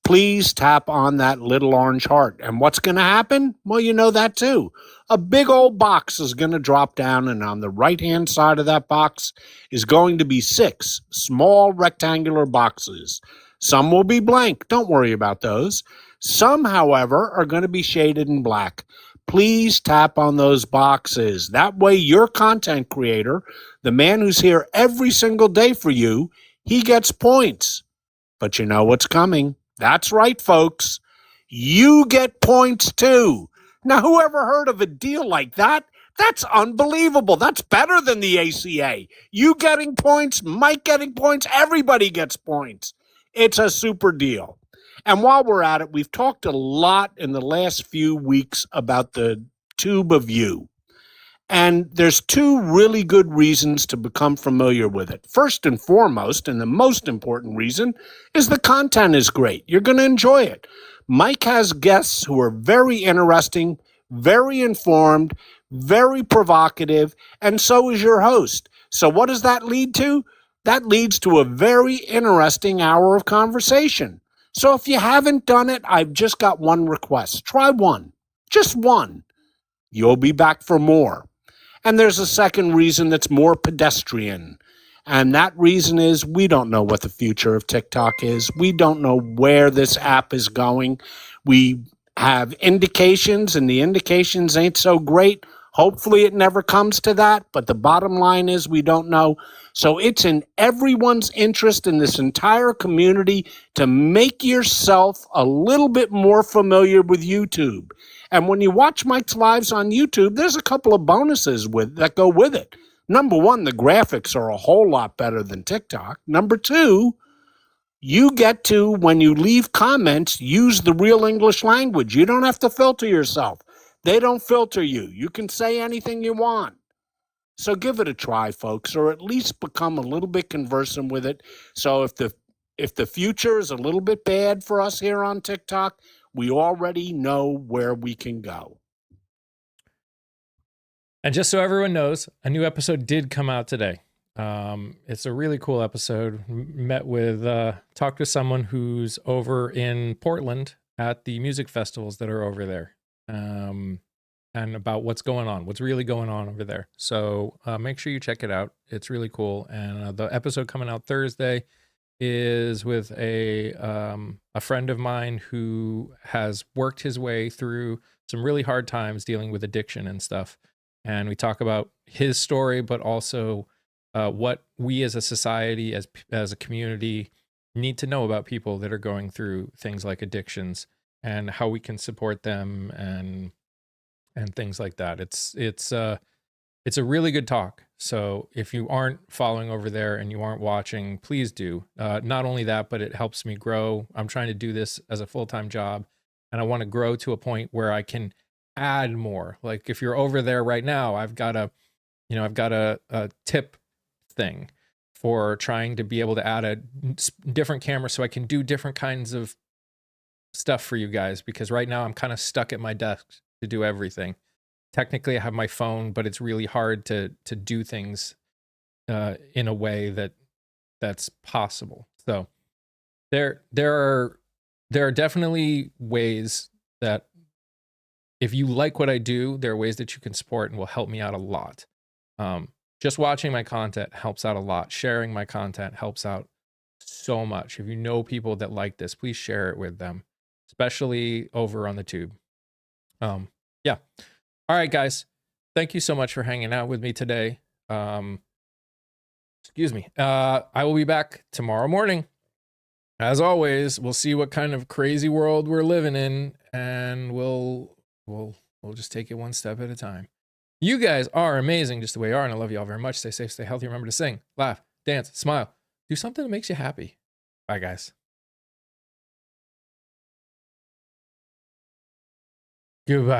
Please tap on that little orange heart. And what's going to happen? Well, you know that too. A big old box is going to drop down, and on the right-hand side of that box is going to be 6 small rectangular boxes. Some will be blank. Don't worry about those. Some, however, are going to be shaded in black. Please tap on those boxes. That way, your content creator, the man who's here every single day for you, he gets points. But you know what's coming. That's right, folks. You get points too. Now, whoever heard of a deal like that? That's unbelievable. That's better than the ACA. You getting points, Mike getting points, everybody gets points. It's a super deal. And while we're at it, we've talked a lot in the last few weeks about the Tube of You. And there's two really good reasons to become familiar with it. First and foremost, and the most important reason, is the content is great. You're going to enjoy it. Mike has guests who are very interesting, very informed, very provocative, and so is your host. So what does that lead to? That leads to a very interesting hour of conversation. So if you haven't done it, I've just got one request. Try one. Just one. You'll be back for more. And there's a second reason that's more pedestrian. And that reason is we don't know what the future of TikTok is. We don't know where this app is going. We have indications, and the indications ain't so great. Hopefully it never comes to that. But the bottom line is we don't know. So it's in everyone's interest in this entire community to make yourself a little bit more familiar with YouTube. And when you watch Mike's lives on YouTube, there's a couple of bonuses that go with it. Number one, the graphics are a whole lot better than TikTok. Number two, you get to, when you leave comments, use the real English language. You don't have to filter yourself. They don't filter you. You can say anything you want. So give it a try, folks, or at least become a little bit conversant with it. So if the future is a little bit bad for us here on TikTok, we already know where we can go. And just so everyone knows, a new episode did come out today. It's a really cool episode. Talked to someone who's over in Portland at the music festivals that are over there. And about what's really going on over there. So make sure you check it out. It's really cool. And the episode coming out Thursday is with a friend of mine who has worked his way through some really hard times dealing with addiction and stuff. And we talk about his story, but also what we as a society, as a community, need to know about people that are going through things like addictions and how we can support them and things like that. It's a really good talk. So if you aren't following over there and you aren't watching, please do. Not only that, but it helps me grow. I'm trying to do this as a full-time job, and I want to grow to a point where I can add more. Like if you're over there right now, I've got a tip thing for trying to be able to add a different camera so I can do different kinds of stuff for you guys, because right now I'm kind of stuck at my desk to do everything. Technically I have my phone, but it's really hard to do things in a way that's possible. So there are definitely ways that if you like what I do, there are ways that you can support and will help me out a lot. Just watching my content helps out a lot. Sharing my content helps out so much. If you know people that like this, please share it with them, especially over on the tube. Yeah. All right, guys. Thank you so much for hanging out with me today. Excuse me. I will be back tomorrow morning. As always, we'll see what kind of crazy world we're living in, and we'll just take it one step at a time. You guys are amazing just the way you are, and I love you all very much. Stay safe, stay healthy. Remember to sing, laugh, dance, smile. Do something that makes you happy. Bye, guys. Goodbye.